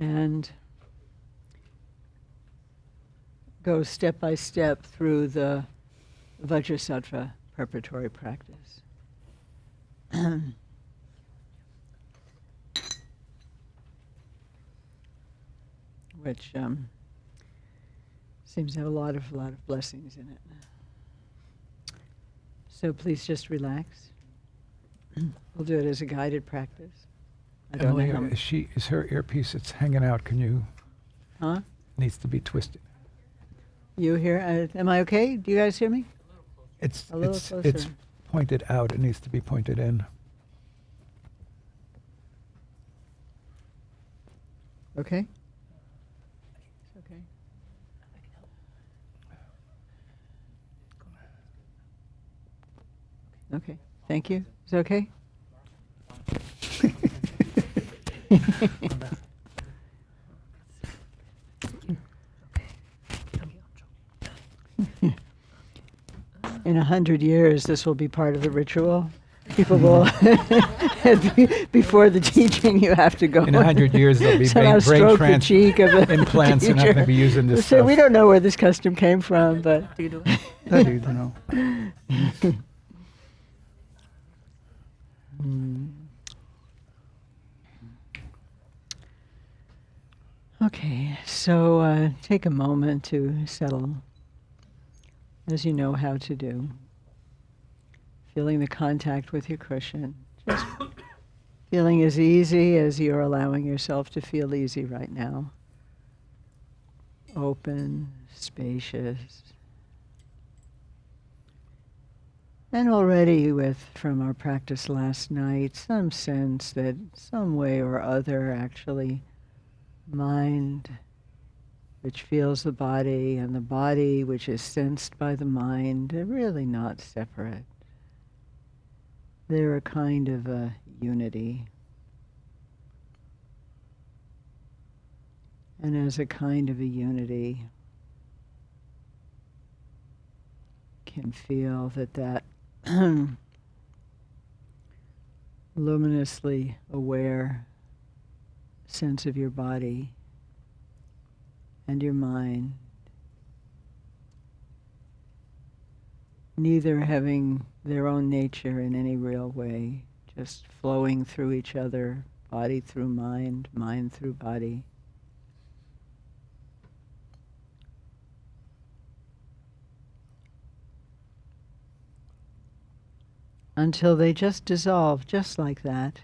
and go step by step through the Vajrasattva preparatory practice. Which seems to have a lot of blessings in it. So please just relax. We'll do it as a guided practice. I don't know how is her earpiece, it's hanging out, can you? Huh? Needs to be twisted. You hear? Am I okay? Do you guys hear me? It's A little closer. It's pointed out. It needs to be pointed in. Okay. It's okay. Okay. Thank you. Is it okay? In 100 years, this will be part of the ritual. People will, before the teaching, you have to go. In 100 years, there'll be brain implants and not going to be using this so stuff. we don't know where this custom came from, but... Do you do it? Okay, so take a moment to settle, as you know how to do. Feeling the contact with your cushion. Just feeling as easy as you're allowing yourself to feel easy right now. Open, spacious. And already from our practice last night, some sense that some way or other actually mind which feels the body and the body which is sensed by the mind are really not separate. They're a kind of a unity. And as a kind of a unity, can feel that luminously aware sense of your body and your mind, neither having their own nature in any real way, just flowing through each other, body through mind, mind through body. Until they just dissolve, just like that,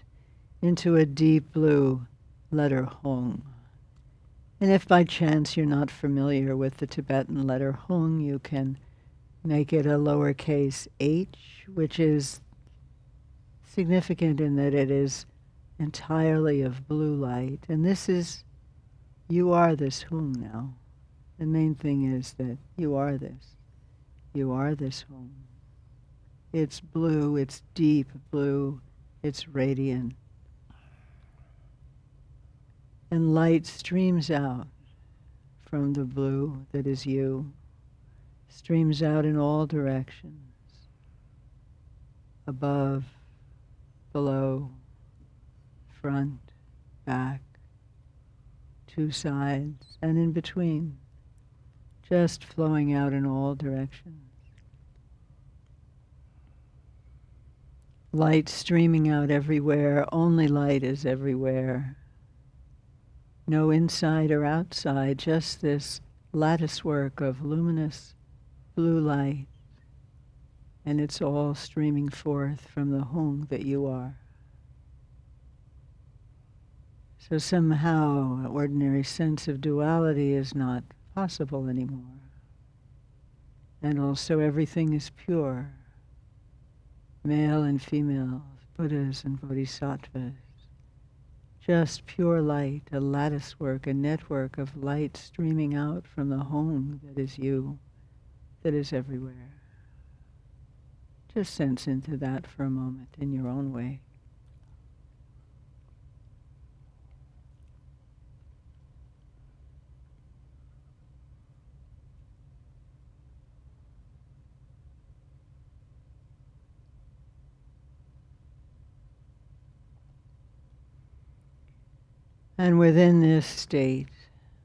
into a deep blue letter Hung. And if by chance you're not familiar with the Tibetan letter Hung, you can make it a lowercase h, which is significant in that it is entirely of blue light. And this is, you are this Hung now. The main thing is that you are this. You are this Hung. It's blue, it's deep blue, it's radiant. And light streams out from the blue that is you, streams out in all directions, above, below, front, back, two sides, and in between, just flowing out in all directions. Light streaming out everywhere, only light is everywhere. No inside or outside, just this lattice work of luminous blue light, and it's all streaming forth from the Hung that you are. So somehow an ordinary sense of duality is not possible anymore. And also everything is pure. Male and female, Buddhas and Bodhisattvas. Just pure light, a lattice work, a network of light streaming out from the Hung that is you, that is everywhere. Just sense into that for a moment in your own way. And within this state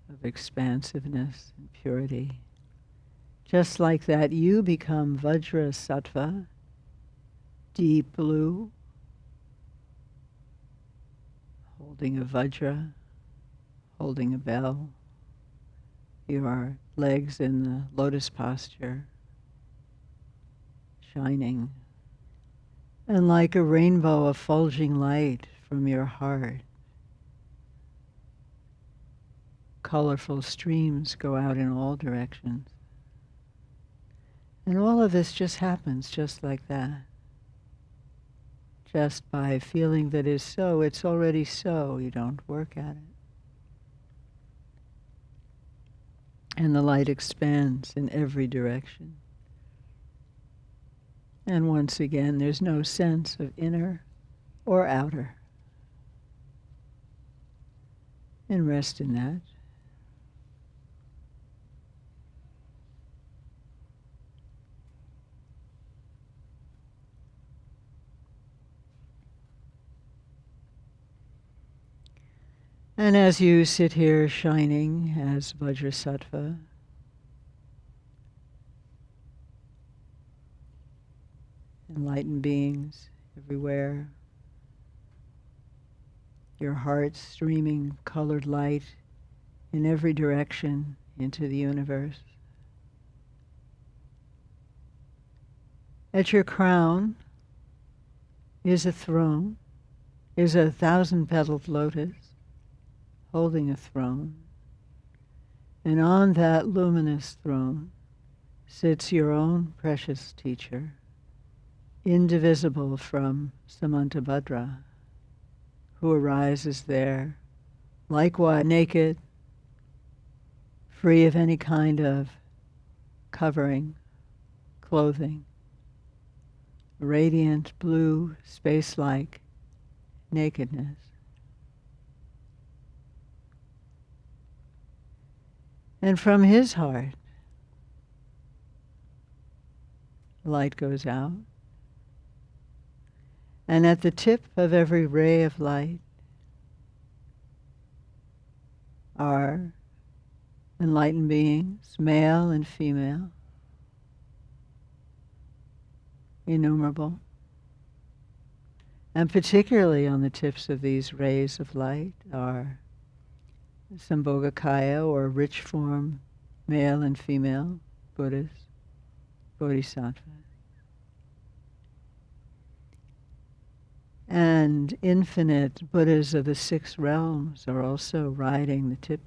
of expansiveness and purity, just like that, you become Vajra Sattva, deep blue, holding a Vajra, holding a bell, your legs in the lotus posture, shining, and like a rainbow of fulging light from your heart, colorful streams go out in all directions. And all of this just happens just like that. Just by feeling that is so, it's already so, you don't work at it. And the light expands in every direction. And once again, there's no sense of inner or outer. And rest in that. And as you sit here shining as Vajrasattva, enlightened beings everywhere, your heart streaming colored light in every direction into the universe. At your crown is a throne, is a 1,000-petaled lotus, holding a throne, and on that luminous throne sits your own precious teacher, indivisible from Samantabhadra, who arises there, likewise naked, free of any kind of covering, clothing, radiant blue, space-like nakedness. And from his heart, light goes out. And at the tip of every ray of light are enlightened beings, male and female, innumerable. And particularly on the tips of these rays of light are Sambhogakaya, or rich form, male and female, Buddhas, Bodhisattvas. And infinite Buddhas of the 6 realms are also riding the tip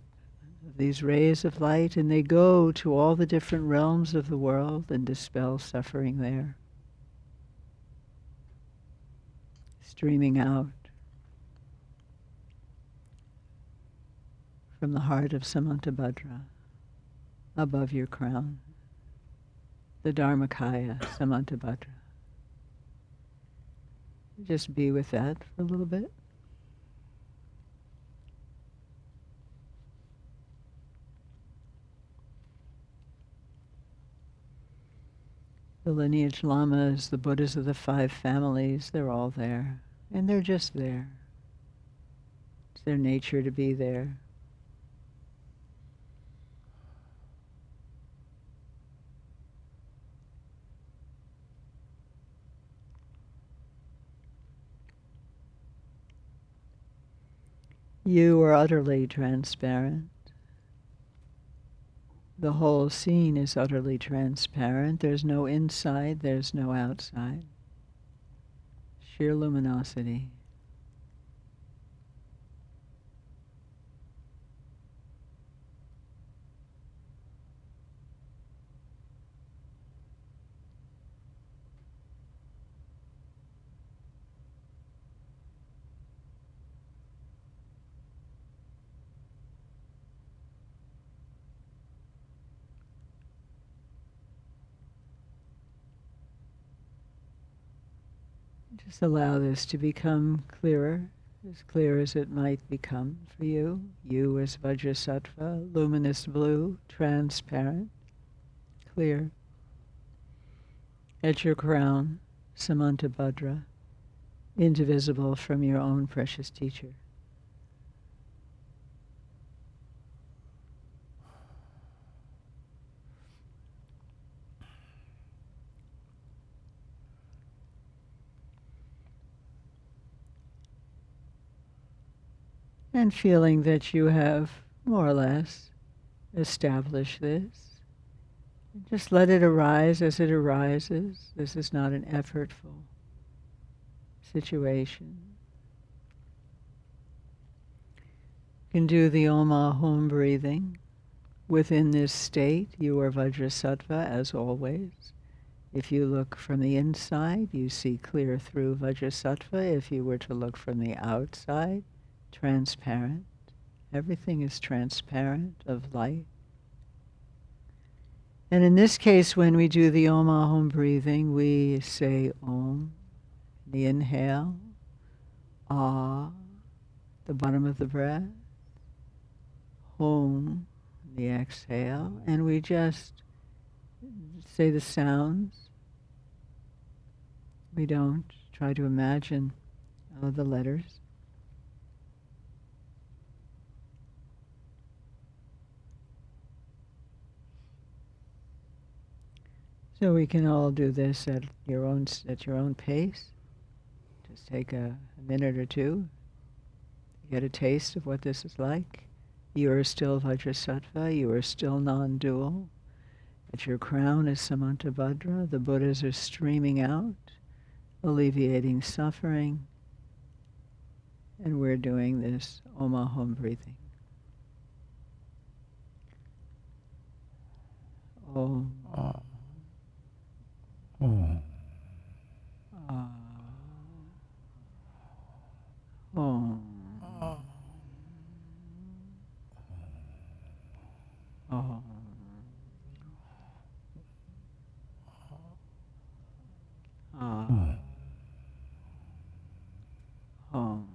of these rays of light, and they go to all the different realms of the world and dispel suffering there, streaming out from the heart of Samantabhadra, above your crown, the Dharmakaya, Samantabhadra. Just be with that for a little bit. The lineage lamas, the Buddhas of the 5 families, they're all there. And they're just there. It's their nature to be there. You are utterly transparent. The whole scene is utterly transparent. There's no inside, there's no outside. Sheer luminosity. Just allow this to become clearer, as clear as it might become for you. You as Vajrasattva, luminous blue, transparent, clear. At your crown, Samantabhadra, indivisible from your own precious teacher. And feeling that you have more or less established this. Just let it arise as it arises. This is not an effortful situation. You can do the Om Ahom breathing. Within this state, you are Vajrasattva as always. If you look from the inside, you see clear through Vajrasattva. If you were to look from the outside, transparent. Everything is transparent, of light. And in this case, when we do the Om Ahom breathing, we say Om, the inhale, Ah, the bottom of the breath, Hum, the exhale, and we just say the sounds. We don't try to imagine the letters. So we can all do this at your own pace. Just take a minute or two to get a taste of what this is like. You are still Vajrasattva, you are still non-dual. At your crown is Samantabhadra, the Buddhas are streaming out, alleviating suffering, and we're doing this Om Ahom breathing. Om. Om. Om. Om. Om.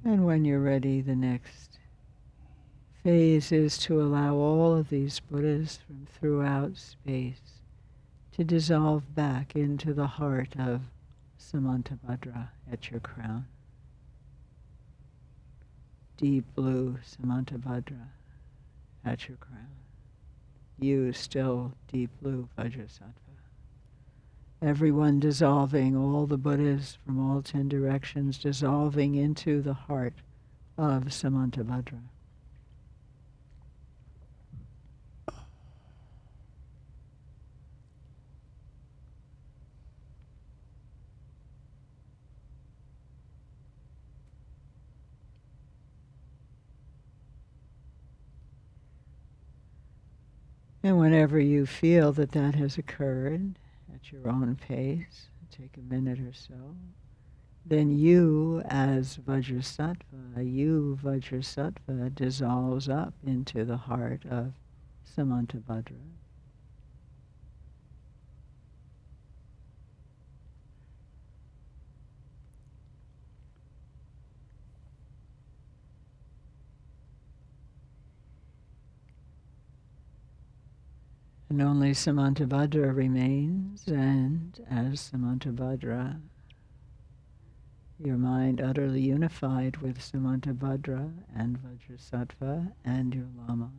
And when you're ready, the next phase is to allow all of these Buddhas from throughout space to dissolve back into the heart of Samantabhadra at your crown. Deep blue Samantabhadra at your crown. You still deep blue Vajrasattva. Everyone dissolving, all the Buddhas from all 10 directions dissolving into the heart of Samantabhadra. And whenever you feel that that has occurred at your own pace, take a minute or so, then you as Vajrasattva dissolves up into the heart of Samantabhadra. And only Samantabhadra remains, and as Samantabhadra, your mind utterly unified with Samantabhadra and Vajrasattva and your Lama.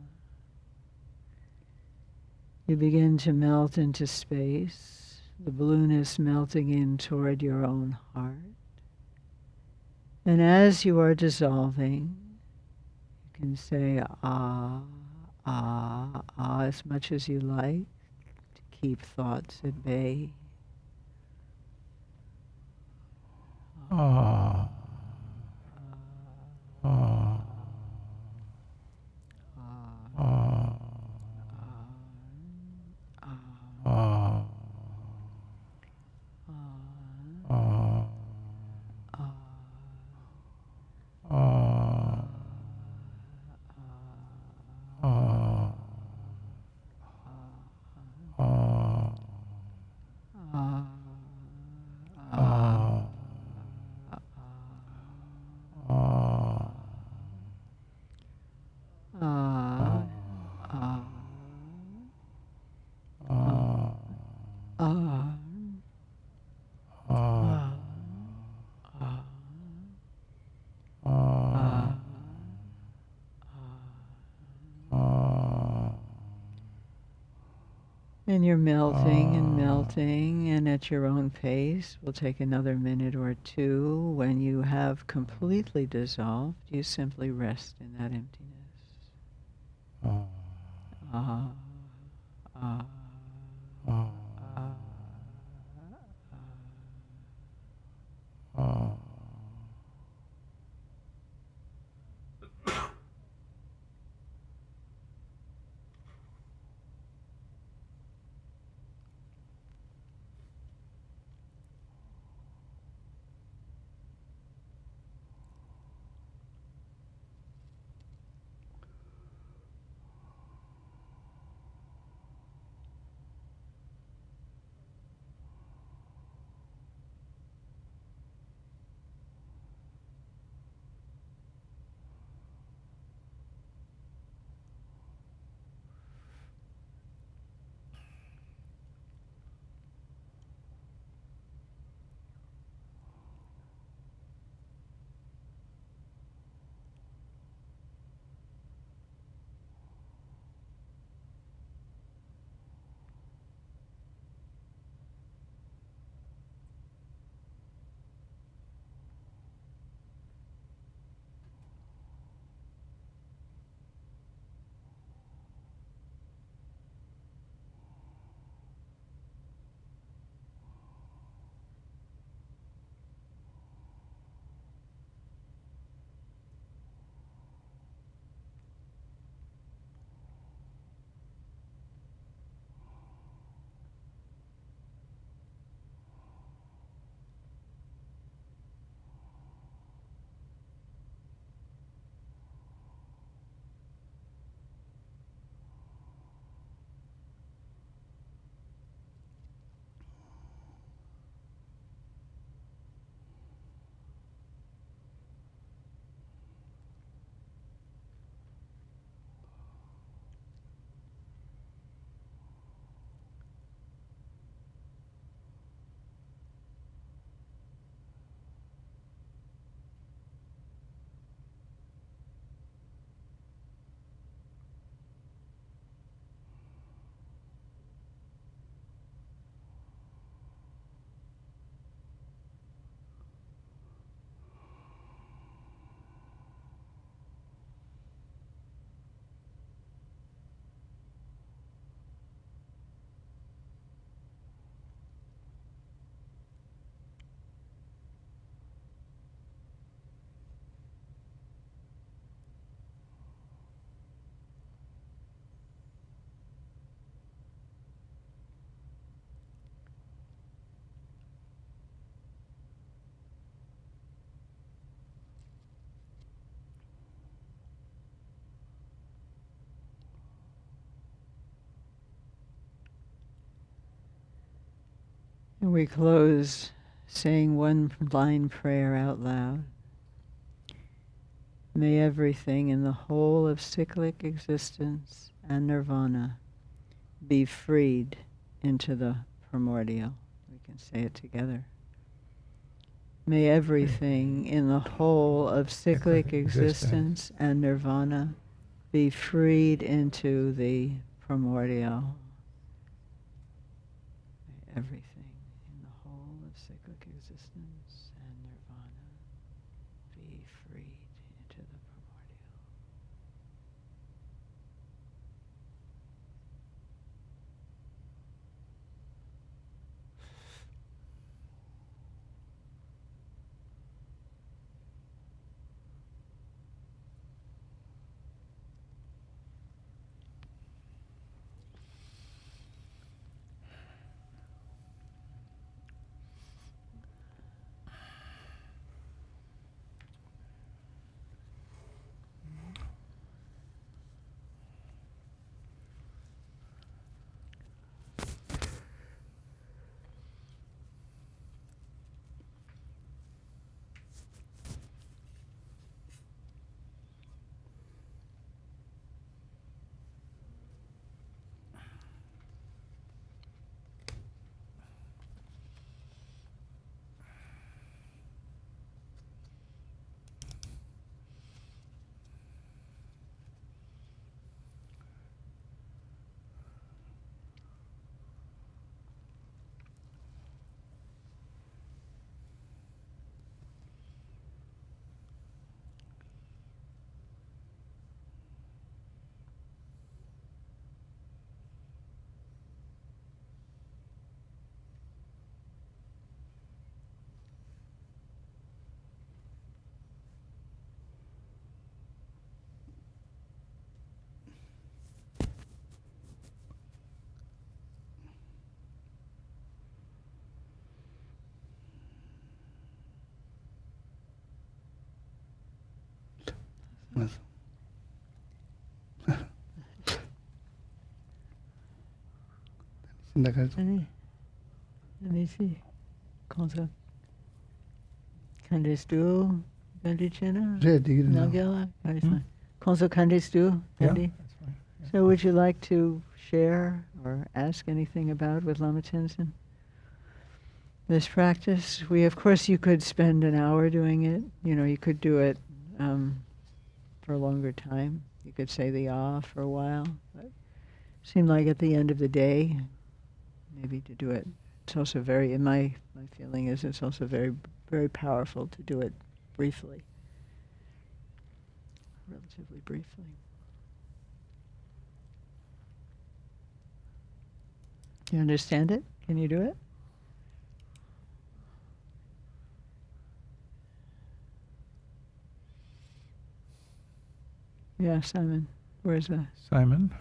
You begin to melt into space, the blueness melting in toward your own heart. And as you are dissolving, you can say ah, ah, ah as much as you like to keep thoughts at bay. Ah. Ah. Ah. Ah. And you're melting and melting, and at your own pace. We'll take another minute or two. When you have completely dissolved, you simply rest in that emptiness. Ah, ah, ah, ah. And we close saying one line prayer out loud. May everything in the whole of cyclic existence and nirvana be freed into the primordial. We can say it together. May everything in the whole of cyclic existence and nirvana be freed into the primordial. May everything in the whole of cyclic existence and nirvana be freed into the primordial. Allez-y. Konso Kandestu, Gandichena? Nagela? Konso Kandestu, Gandhi? So would you like to share or ask anything about with Lama Tenzin? This practice, of course you could spend an hour doing it. You could do it for a longer time. You could say the ah for a while. But it seemed like at the end of the day, maybe to do it. It's also my feeling is it's also very, very powerful to do it briefly. Relatively briefly. You understand it? Can you do it? Yeah, Simon. Where's that? Simon?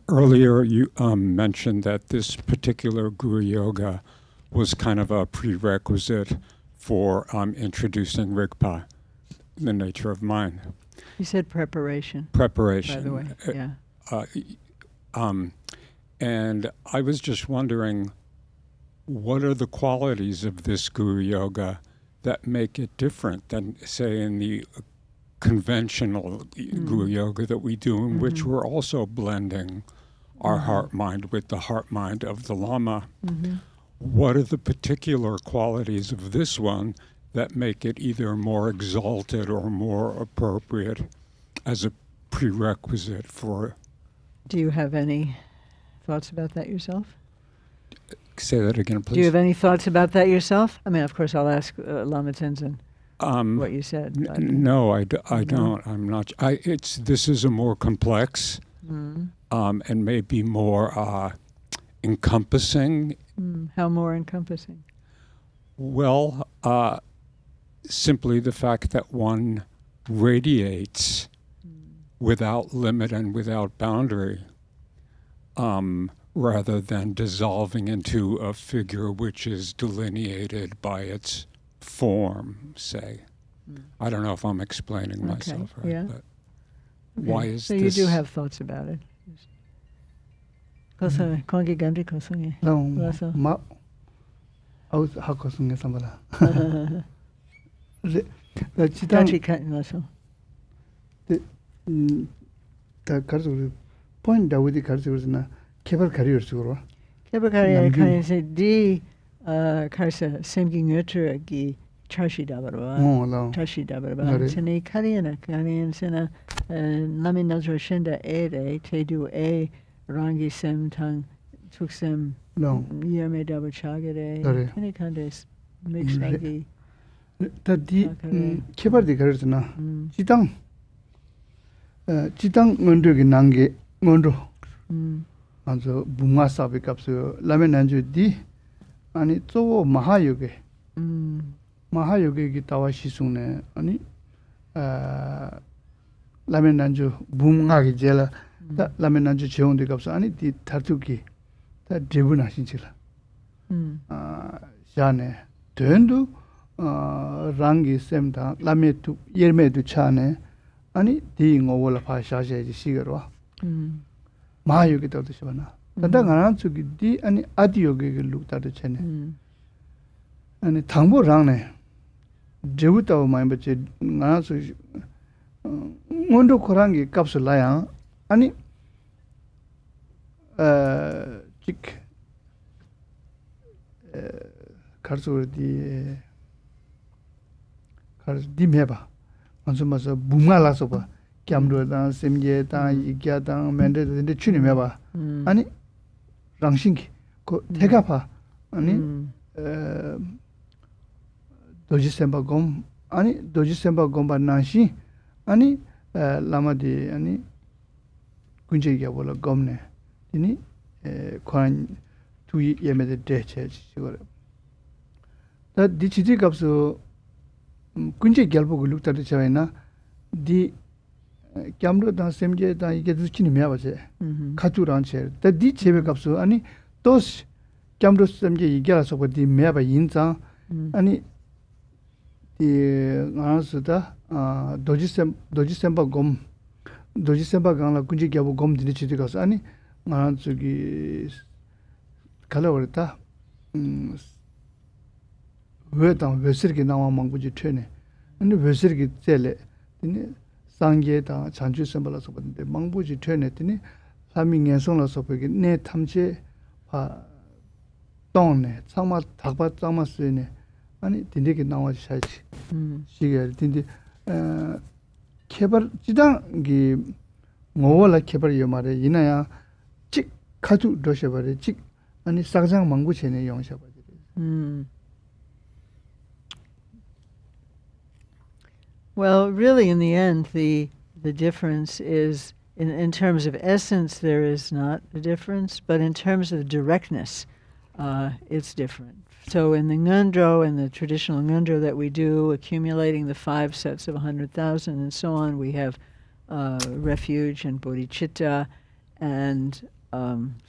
Earlier you mentioned that this particular Guru Yoga was kind of a prerequisite for introducing Rigpa, the nature of mind. You said preparation. Preparation. By the way, yeah. And I was just wondering, what are the qualities of this Guru Yoga that make it different than, say, in the conventional Guru Yoga that we do, in which we're also blending our heart-mind with the heart-mind of the Lama? What are the particular qualities of this one that make it either more exalted or more appropriate as a prerequisite for... Do you have any thoughts about that yourself? Say that again, please. Do you have any thoughts about that yourself? I mean, of course, I'll ask Lama Tenzin what you said. No, I don't. I'm not. This is a more complex and maybe more encompassing. How more encompassing? Well, simply the fact that one radiates without limit and without boundary, rather than dissolving into a figure which is delineated by its form, say. I don't know if I'm explaining myself right, but why is so this? You do have thoughts about it. Kosong, kongi gandri kosong. No, ma out hakosung sambala. The Tantric also. The Karzu point out with the Karzuna, Kever career sura. Kever career can say D Karsa Semgi nurture gi Charshi Dabarwa. Charshi Dabarwa. Sene Kariana Karian Sena Lamin Nazra Shenda Ede Tedu A Rangi Sem Tang Tuksem Yerme Dabar Chagade. Any kind of mix Agi. The Kever the Karzuna. Chitang. Chitang Mundu Nangi Mundu. And so Bunga Sabi Capsule, Lamin Anju D. And it's so Mahayoge. Mahayoge Gitawa Shisune, Ani Lamin Anju Bunga Jela, that Lamin Anju Cheon de Capsa, Ani di Tatuki, that Jibuna Sinchila. Shane, Tundu, Rangi Semta, Lametu, Yerme to Chane. 아니 디잉 오월라 파샤제지 시거로 마요기도 되시바나 단단 안 쪽이 디 아니 아디요게 룩다도 챘네 아니 당보랑네 제부터 많이 버지 나서 먼저 코랑기 값을 나야 아니 직 가르소디 메바 안서마서 붕알아서 봐. 겸로다 semje다 이갸다 멘데데 추니메 봐. 아니 랑싱기 그 대가파 아니 도지셈바곰 아니 도지셈바곰바 나시 아니 라마디 아니 군제기야 볼라 곰네. 이니 관 투이 예메데 데체 시거래. 다 디치디 값서 군제 결보고 룩다도 저이나 디 camera semje da ike duchini me abaje khatu ran che da di chebe kapsu ani tos camera semje igya so di me aba yinza ani di ngasuda doji semba gangla kunji gyabu gom di chidi kas ani ngasugi kala warta wetam vesirgi nawa mangbuji thene ani vesirgi tele ni 상계다 잔주 선발라서 보는데 망부지 퇴냈더니 사밍에 손라서 보기 내 탐제 봐 동네 상마 닭바 짱마 쓰네 아니 딘디게 나와지 사지 시게 딘디 개발 지당기 뭐라 개발이요 말에 이나야 직 가주 러셔버리 직 아니 쌍장 망부체네 영셔버리 Well, really, in the end, the difference is, in terms of essence, there is not a difference, but in terms of directness, it's different. So in the ngondro, in the traditional ngondro that we do, accumulating the 5 sets of 100,000 and so on, we have refuge and bodhicitta and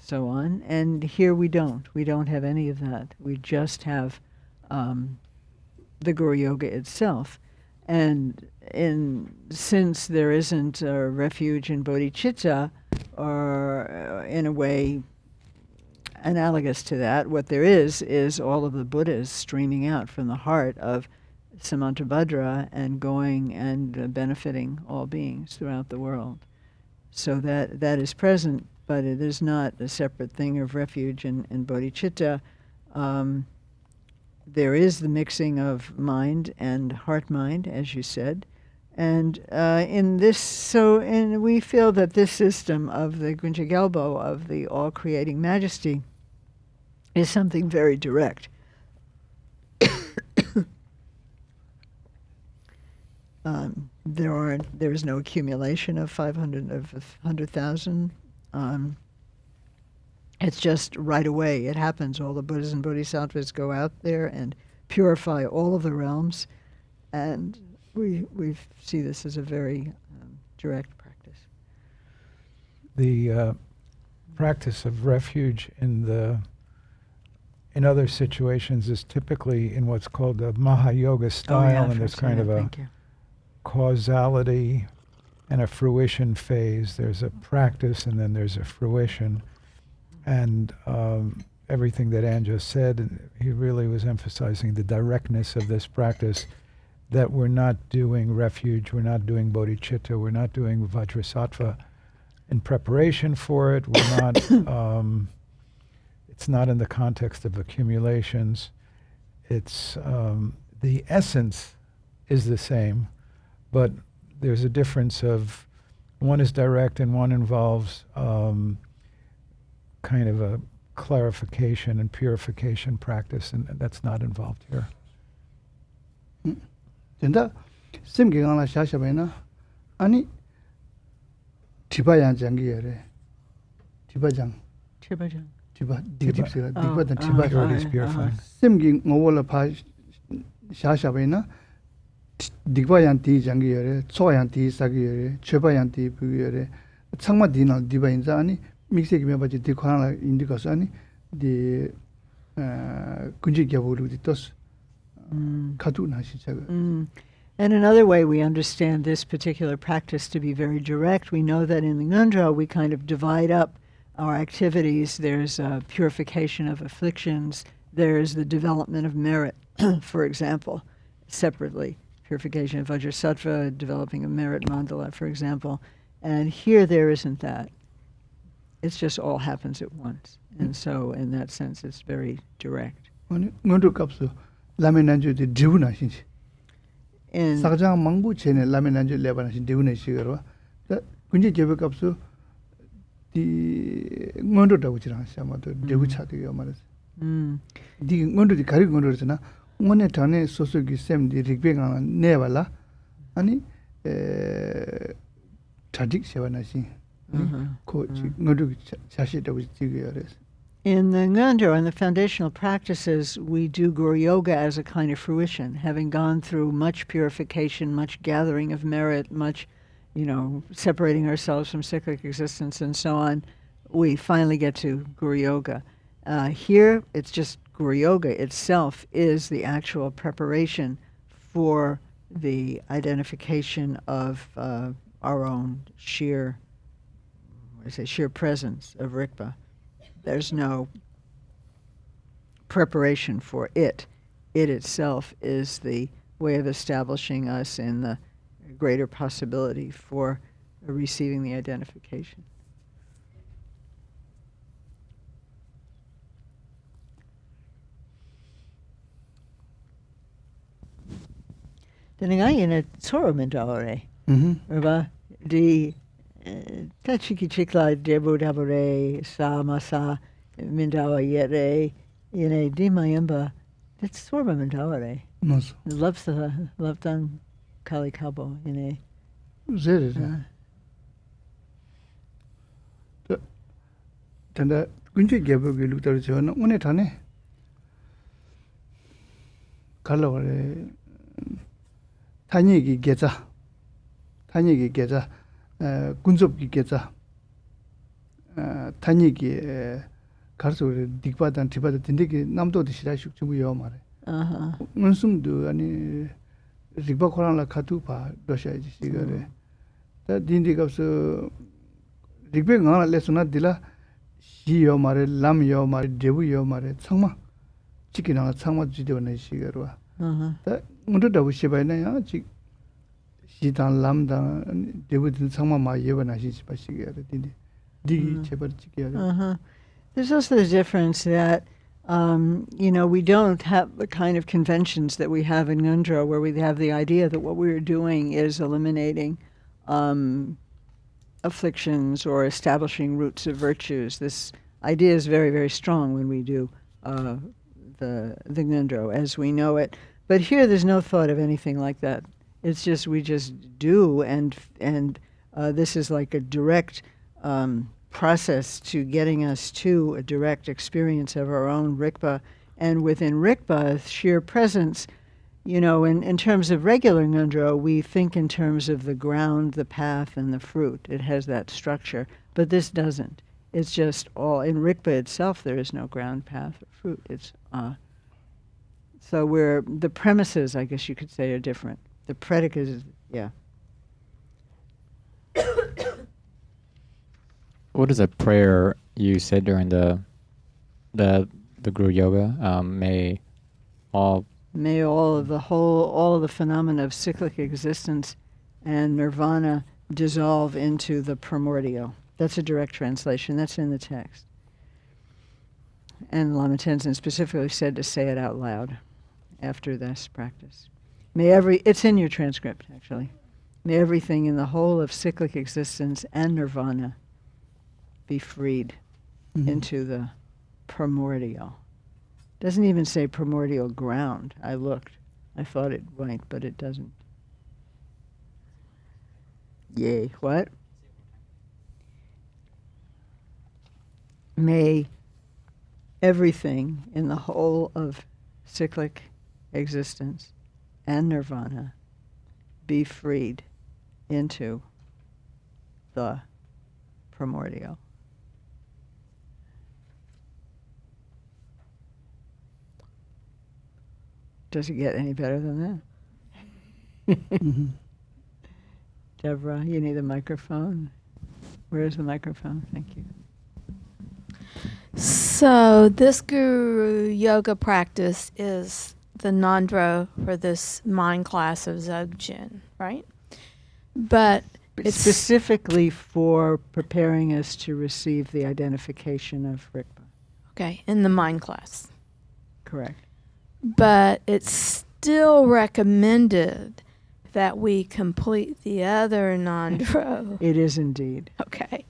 so on. And here we don't. We don't have any of that. We just have the Guru Yoga itself. And since there isn't a refuge in bodhicitta, or in a way analogous to that, what there is all of the Buddhas streaming out from the heart of Samantabhadra and going and benefiting all beings throughout the world. So that is present, but it is not a separate thing of refuge and bodhicitta. There is the mixing of mind and heart-mind, as you said, and we feel that this system of the Gunja Gelbo, of the All Creating Majesty, is something very direct. There is no accumulation of 100,000. It's just right away. It happens. All the Buddhas and Bodhisattvas go out there and purify all of the realms, and we see this as a very direct practice. The practice of refuge in other situations is typically in what's called the Mahayoga style, and there's kind of a causality and a fruition phase. There's a practice, and then there's a fruition. And everything that Ann just said, and he really was emphasizing the directness of this practice, that we're not doing refuge, we're not doing bodhicitta, we're not doing vajrasattva in preparation for it. We're not, it's not in the context of accumulations. It's, the essence is the same, but there's a difference of, one is direct and one involves kind of a clarification and purification practice, and that's not involved here. Tenda simge gangla shasha baina ani tiba yang jangi yare tiba jang tiba dip sira tiba dan tiba Purity is purifying. simge ngowola pha shasha baina digba yang ti jangi yare cho yang ti sagi yare cheba yang ti bu yare changma dinal diba inza ani mixe ki me baje dikhana indicas ani di kunji gyabulu di tos katu na shi chaga. And another way we understand this particular practice to be very direct, we know that in the Ngondro we kind of divide up our activities. There's purification of afflictions, there's the development of merit, for example, separately. Purification of Vajrasattva, developing a merit mandala, for example. And here there isn't that. It's just all happens at once. And so in that sense it's very direct. Ngondro kapsu lame nanju di divuna shinchi. In Sakjang mangbu chene lame nanju lebana shin divuna shigarwa. Da kunji jebe kapsu di ngondro da uchirang shamato divu chati yo maras. Di ngondro di kari ngondro chana ngone tane soso ki sem di rikbe ngana nevala ani tradik shevana shin. Ko ngondro chashi da uchi yores. In the Ngondro and the foundational practices, we do Guru Yoga as a kind of fruition, having gone through much purification, much gathering of merit, much, separating ourselves from cyclic existence and so on. We finally get to Guru Yoga. Here, it's just Guru Yoga itself is the actual preparation for the identification of our own sheer presence of Rikpa. There's no preparation for it. It itself is the way of establishing us in the greater possibility for receiving the identification. Denengai in a tsoro mendore. Raba di Tachiki chikla debu dabore sa masa mindawa yere yene di mayamba. That's sorba mindaware. Mas. Lovtan kali kabo yene. Zere. Tanda kunji gyabu gi luktar chona une thane. Kala wale thanyi gi gecha kunzob ki gecha thanyi gi karso dikpa dan thipa tinde ki namdo de shira shuk chubu yo mare unsum du ani rikpa khorang la khatu pa dosha ji sigare ta dindi kapso rikpe ngala lesuna dila shi yo mare lam yo mare debu yo mare changma chikina changma jide na sigarwa ta ngundu da shiba na ya chi 시단 람다 데부든 상마마 예바나시 시바시게야 되는데 디 제발 지게야. There's also the difference that we don't have the kind of conventions that we have in Ngondro, where we have the idea that what we're doing is eliminating afflictions or establishing roots of virtues. This idea is very, very strong when we do the Ngondro as we know it. But here there's no thought of anything like that. It's just we just do, and this is like a direct process to getting us to a direct experience of our own Rikpa. And within Rikpa, sheer presence, in terms of regular Ngondro, we think in terms of the ground, the path, and the fruit. It has that structure, but this doesn't. It's just all, in Rikpa itself, there is no ground, path, or fruit. It's so the premises, I guess you could say, are different. The predicate is, What is a prayer you said during the Guru Yoga, may all of the phenomena of cyclic existence and nirvana dissolve into the primordial. That's a direct translation. That's in the text. And Lama Tenzin specifically said to say it out loud after this practice. It's in your transcript, actually. May everything in the whole of cyclic existence and nirvana be freed into the primordial. Doesn't even say primordial ground. I looked. I thought it might, but it doesn't. Yay. What? May everything in the whole of cyclic existence and nirvana be freed into the primordial. Does it get any better than that? Deborah, you need a microphone. Where's the microphone? Thank you. So this Guru Yoga practice is the nandro for this Mind Class of Dzogchen, right? But it's specifically for preparing us to receive the identification of Rigpa. Okay, in the Mind Class. Correct. But it's still recommended that we complete the other nandro. It is indeed. Okay.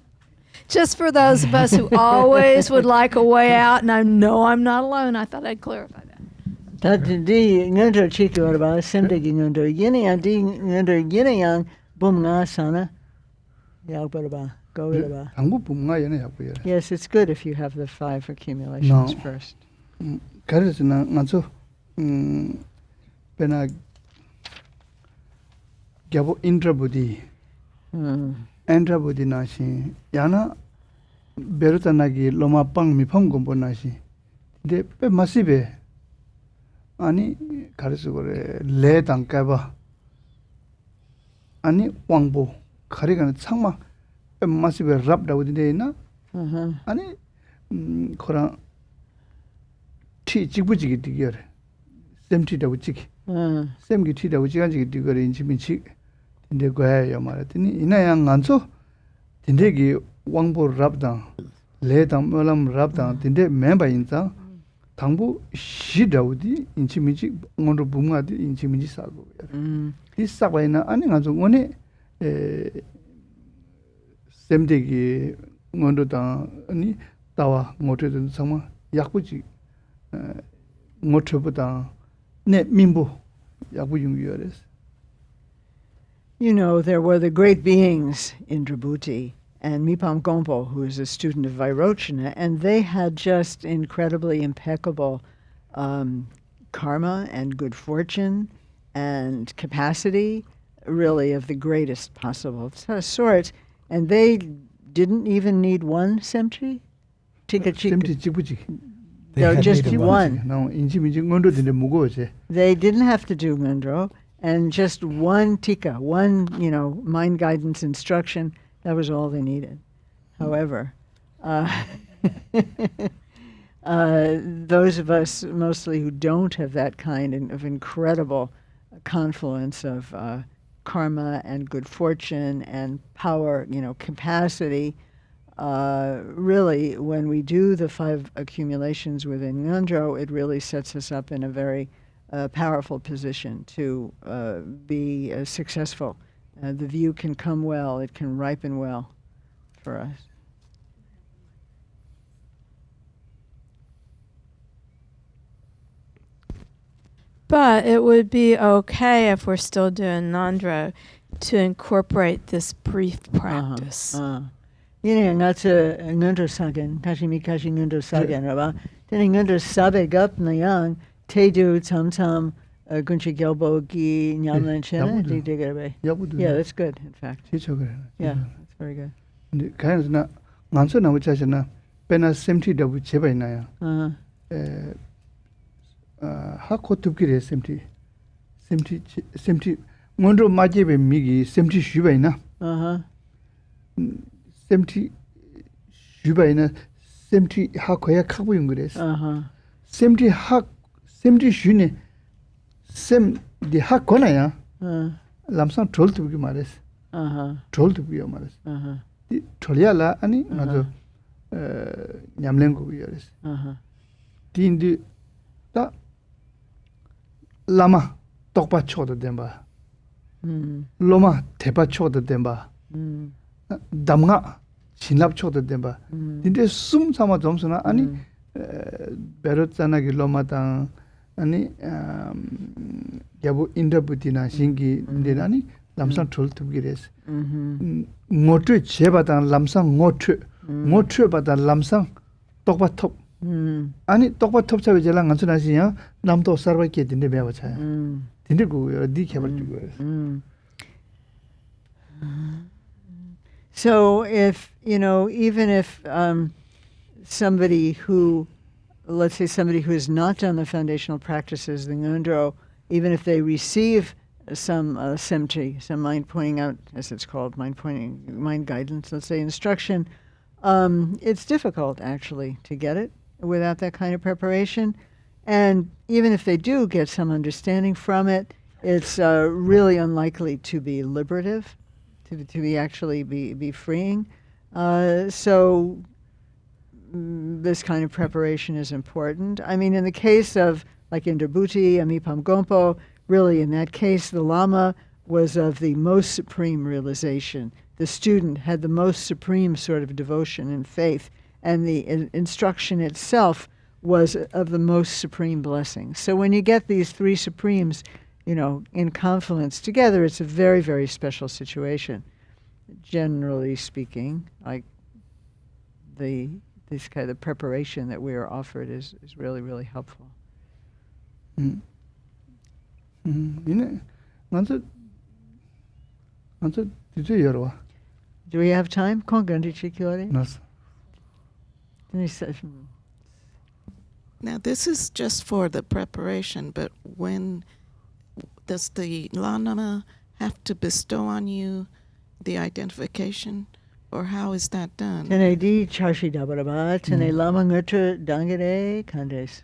Just for those of us who always would like a way out, and I know I'm not alone, I thought I'd clarify that. Tadi ngandro chitu arba semdegi ngandro yiniyang di ngandro yiniyang bum nga sana yagbarba go barba. 한국 bunga yana yakbuya. Yes, it's good if you have the 5 accumulations first. 그래서 나저 pena gyabo intrabudi intrabudi nashi yana berutanagi loma pang mipam gombo nashi de pe masibe ani 가르쳐 그래 le 당까봐 아니 왕보 가리가는 창마 pe masibe rap 다우디데나 아니 코랑 티 찍부지기 디겨 셈티 다우지기 셈기 티 다우지간지기 디거 인치미치 근데 거야 말했더니 이나양 안서 딘데기 왕보 랍당 레당 몰람 랍당 딘데 멤버 인자 당부 시다우디 인치미치 응원로 붕아디 인치미치 사고 이 사과이나 아니 가서 원에 셈데기 응원로다 아니 따와 못해도 정말 약부지 못해보다 내 민보 약부 용기열에서. You know, there were the great beings in Drabhuti and Mipam Gompo, who is a student of Vairochana, and they had just incredibly impeccable karma and good fortune and capacity, really of the greatest possible sort, and they didn't even need one semchi? semchi chibuchi. No, just one. No, 인지민지 응원도 되는데 무거워지. They didn't have to do Mundro, and just one tika, one, mind guidance instruction, that was all they needed. However, those of us mostly who don't have that kind of incredible confluence of karma and good fortune and power, capacity, really, when we do the 5 accumulations within Ngondro, it really sets us up in a very powerful position to be successful. The view can come well, it can ripen well for us. But it would be okay if we're still doing Nandro to incorporate this brief practice. Yine ngata Ngondro sagen, tashimi kashi Ngondro sagen, raba. Then Ngondro sabe gap na yang, te do tam tam gunchi gelbo gi nyamlan chena di digarbe. Yeah, that's good, in fact. Yeah, that's very good. 근데 가야나 만서 나오지 않나. 페나 셈티 더부 제바이나야. 하코트기레 셈티 먼저 마제베 미기 셈티 슈바이나 셈티 슈바이나 셈티 하코야 카고 용그레스 Uh-huh. 셈티 슈네 셈디 하코나야 람상 졸트부기 말레스 Uh-huh. 졸트부기 말레스 Uh-huh. 디 졸야라 아니 나도 냠랭고 비어레스 Uh-huh. 딘디 다 라마 똑바 쳐도 된바 로마 대바 쳐도 된바 담가 신랍 쳐도 된바 딘데 숨 삼아 점수나 아니 베르츠나기 로마당 아니 야부 인더부티나 신기 인데라니 람상 졸투기레스 모트 제바당 람상 모트 바다 람상 똑바톱 아니 똑바톱 차베 제랑 안츠나시야 남도 서바케 딘데 배워차야 딘데 고 디케벌 주고 So if, even if somebody who, let's say somebody who has not done the foundational practices, the Ngondro, even if they receive some semti, some mind pointing out, as it's called, mind guidance, let's say instruction, it's difficult actually to get it without that kind of preparation. And even if they do get some understanding from it, it's really unlikely to be liberative, to be actually be freeing. So this kind of preparation is important. I mean, in the case of like Indabhuti, Amipam Gompo, really in that case, the Lama was of the most supreme realization. The student had the most supreme sort of devotion and faith, and the instruction itself was of the most supreme blessing. So when you get these three supremes, in confluence together, it's a very, very special situation. Generally speaking, like this kind of preparation that we are offered is really, really helpful. Do we have time? Now, this is just for the preparation, but when does the Lama have to bestow on you the identification, or how is that done? Tene di charshi dabaraba, tene lama ngurtu dangere kandes.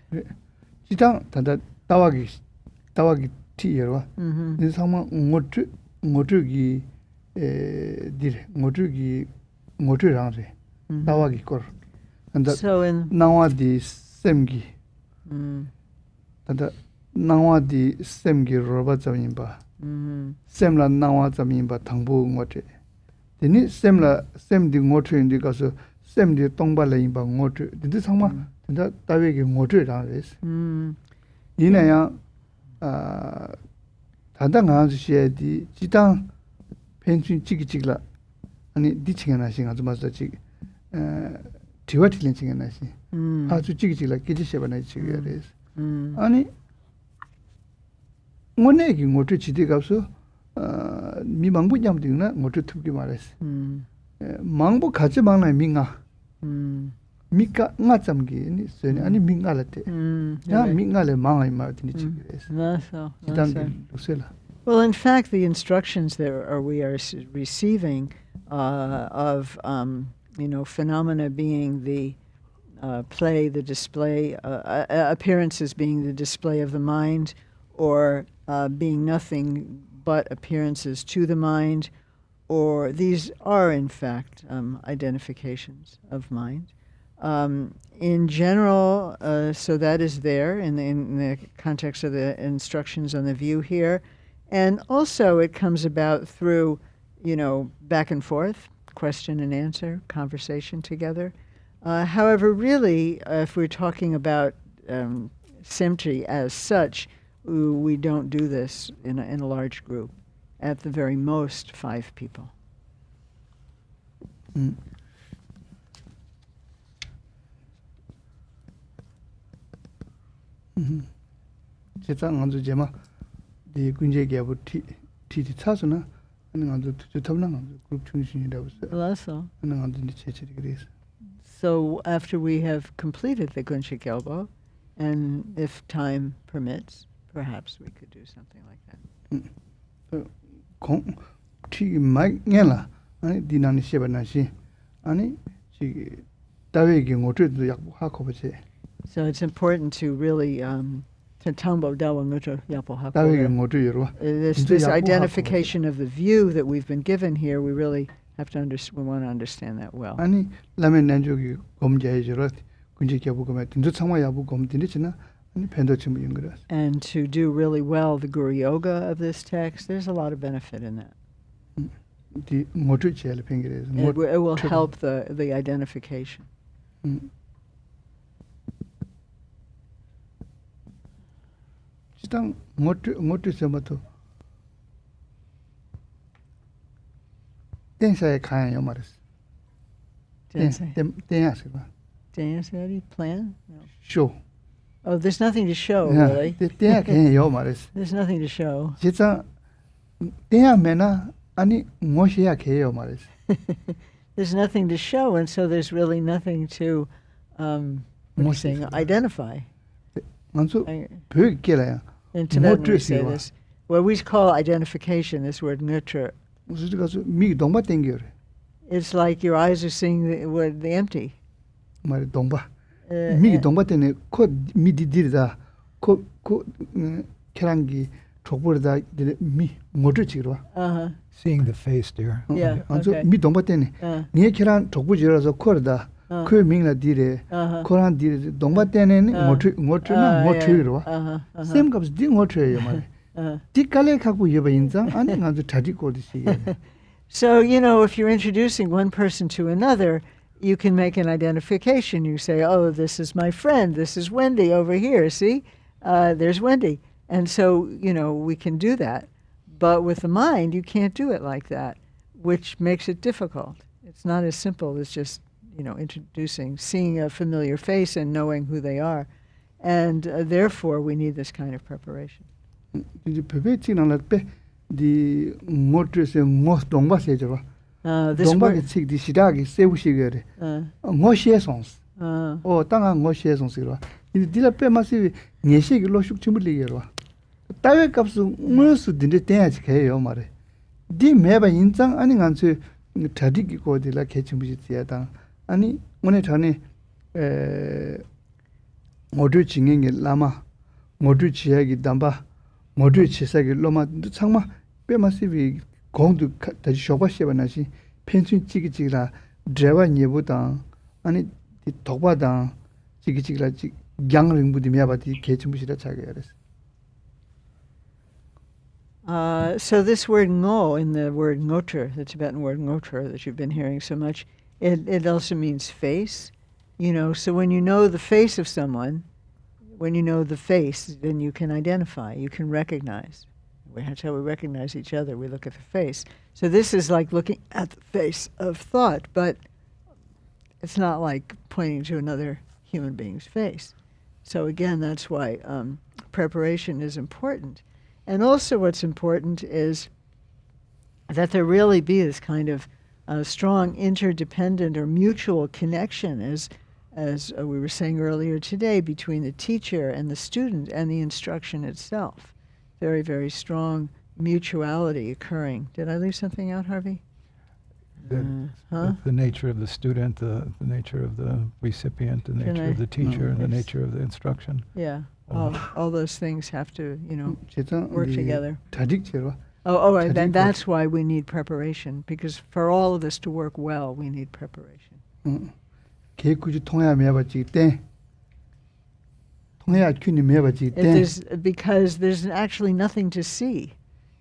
Chitang tanda tawagi ti yerwa. Ni sama ngotu gi dire ngotu rangre. Tawagi kor. And So in nawa di semgi. Tanda nawa di semgi roba zamimba. Semla nawa zamimba tangbu ngote. Dini semdi ngotu indi kaso semdi tongba la imba ngotu. Dini sama tanda tawegi ngotu rangres. Yinaya tanda nganzu shiye di jitang penchun chigi ani di chingana shi nganzu mazda chigi tiwa tilin chingana shi hazu chigi kiji sheba na chigi yares ani ngonegi ngotu chidi kapsu mi mangbu nyamdi na ngotu tupki mares mangbu kachi mangna mi nga mika nga chamgi ni sene ani mi nga late ya mi nga le manga ima tini chigi yares Well, in fact, the instructions that we are receiving of phenomena being the play, the display, appearances being the display of the mind, or being nothing but appearances to the mind, or these are in fact identifications of mind. In general, so that is there in the context of the instructions on the view here. And also it comes about through, back and forth, question and answer, conversation together. However, really, if we're talking about Semti as such, we don't do this in a large group. At the very most, 5 people. 디 군제 개부 티티 차스나 하는 안도 주탑나 그룹 중심이라고 Also. 하는 안도 체체리 그래서 So after we have completed the Gunshik Elbow, and if time permits, perhaps we could do something like that. 티 마이냐라 아니 디나니 셰바나시 아니 지 다외기 모트도 약 하고 보지. So it's important to really to tangbo dawa ngucho yapo hako. 다외기 모트 여러. This identification of the view that we've been given here, we really have to we want to understand that well. 아니 라면 난족이 검자해지러 군지 개부검에 든도 상마 야부 검 든지나 아니 팬도 좀 연거라. And to do really well the Guru Yoga of this text, there's a lot of benefit in that. 디 모트 제일 팽게레. It will help the identification. 지당 모트 세마토 댄사에 가요 말았어. Dance, 댄스 봐. dance, any plan? No. 쇼. Oh, there's nothing to show, really. 댄 가요 말았어. There's nothing to show. 진짜 댄하면은 아니 무엇이야 개요 말았어. There's nothing to show, and so there's really nothing to what are you saying, identify. 먼저 벽이래요. In Tibetan we Motu say siwa. this. What we call identification, this word ngutra, 무슨 가서 미 동바 땡겨래. it's like your eyes are seeing the empty. 말 동바. Uh, 미 동바 때문에 코 미디디르다. 코 계란기 족보르다 미 모두 지르와. uh-huh. Seeing the face, dear. Yeah. 먼저 Okay. 미 동바 때문에 니 계란 족보 지르서 코르다. 그 민라 디레. Uh-huh. 코란 디레 동바 때문에 모트나 모트르와. Uh-huh. Uh-huh. 셈 값 디 모트예요 말. 디칼레 갖고 여봐 인자 아니 가서 다디 거듯이. So, if you're introducing one person to another, you can make an identification. You say, oh, this is my friend. This is Wendy over here. See, there's Wendy. And so, we can do that. But with the mind, you can't do it like that, which makes it difficult. It's not as simple as just, seeing a familiar face and knowing who they are. And therefore, we need this kind of preparation. 이제 베베치는 날때 디 모트에서 모 동바 세죠. This 동바게 word, 책 디시다기 세우시게래. 모시에송스. 땅아 모시에송스로. 이 디라 빼마시 녀식이 로슉 침을리게로. 따외 값은 무슨 딘데 땡아지 개요 말에. 디 매바 인장 아니 간수 다디기 고디라 개침부지야다. 아니 오늘 전에 모두 진행의 라마 모두 지역이 담바 모두 지사기 로마 상마 빼마시비 공도 다시 쇼바시바나시 펜션 찌기찌라 드레와 예보다 아니 이 독바다 찌기찌라 찌 양릉부디 미야바디 개침부시라 자게야레스. So this word ngo in the word ngotra, the Tibetan word ngotra that you've been hearing so much, it also means face. So when you know the face of someone, when you know the face, then you can identify, you can recognize. That's how we recognize each other. We look at the face. So this is like looking at the face of thought, but it's not like pointing to another human being's face. So again, that's why preparation is important. And also what's important is that there really be this kind of strong interdependent or mutual connection, as we were saying earlier today, between the teacher and the student and the instruction itself. Very, very strong mutuality occurring. Did I leave something out, Harvey? The nature of the student, the nature of the recipient, the nature of the teacher, and the nature of the instruction. Yeah. All those things have to, work together. 다직제로. And that's why we need preparation, because for all of this to work well, we need preparation. 개구지 통해야 매바지 때. 통해야 균이 매바지 때. Because there's actually nothing to see.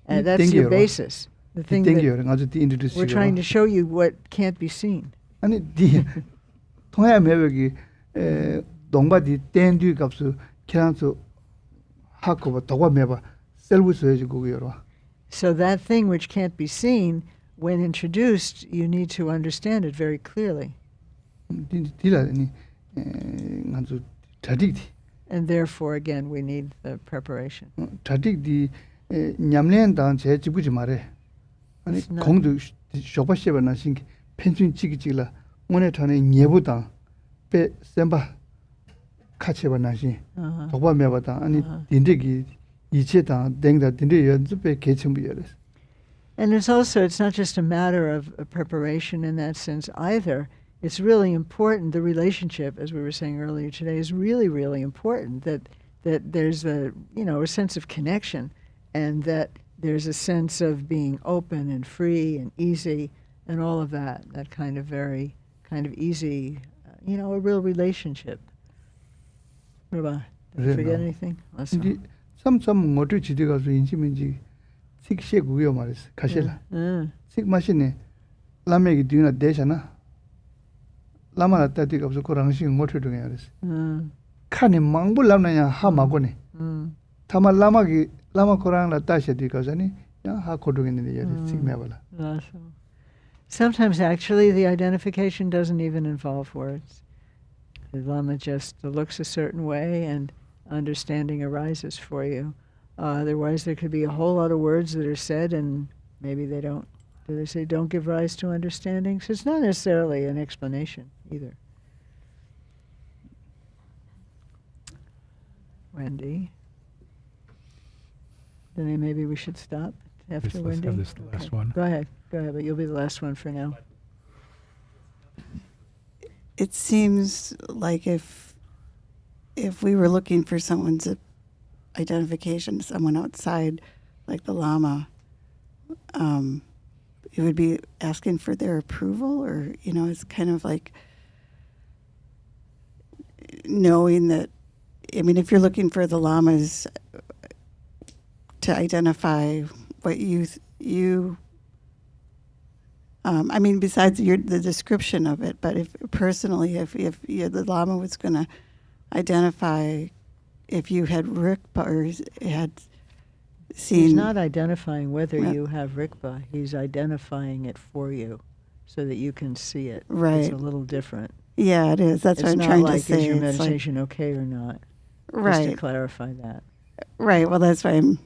And that's your basis. The thing that we're trying to show you what can't be seen. 아니 디 통해야 매바기 동바디 땡뒤 값을 키란서 하고 도가 매바 셀부스 해주고 여러. So that thing which can't be seen, when introduced, you need to understand it very clearly. 디라니 간주 다딕디. And therefore, again, we need the preparation. 다딕디 냠렌단 제 지부지 말해. 아니 공도 쇼바셰바나 신 펜춘 찌기찌라 오늘 전에 예보다 빼 셈바 카체바나시 도바 매바다 아니 딘데기 이체다 댕다 딘데 연습에 개침부여레. And it's not just a matter of preparation in that sense either. it's really important. The relationship, as we were saying earlier today, is really, really important. That there's a sense of connection, and that there's a sense of being open and free and easy, and all of that. That kind of very kind of easy, a real relationship. What about? Did I forget anything? 근데 삼삼 모두 지대 가서 인지민지 식세 구요 말이스 가실라. 식 마시네. 라메기 뒤나 대잖아. 라마라 따디가 없어 고랑식 모두 중에 알았어. 칸이 망불 남나냐 하마고네. 타마 라마기 라마 고랑라 따셔디 가자니 야 하고둥이네 야 식매발라. Sometimes actually the identification doesn't even involve words. The Lama just looks a certain way and understanding arises for you. Otherwise there could be a whole lot of words that are said and maybe they don't, do they say don't give rise to understanding? So it's not necessarily an explanation either. Wendy? Then maybe we should stop after Let's Wendy? have this last one. Go ahead, but you'll be the last one for now. It seems like if we were looking for someone's identification, someone outside, like the Lama, it would be asking for their approval, or it's kind of like knowing that. I mean, if you're looking for the Lamas to identify what you. I mean, besides the description of it, but if personally, if the Lama was going to identify if you had Rikpa or had seen... He's not identifying whether you have Rikpa. He's identifying it for you so that you can see it. Right. It's a little different. Yeah, it is. That's what I'm trying to say. It's not like, is your meditation okay or not? Right. Just to clarify that. Right. Well, that's why I'm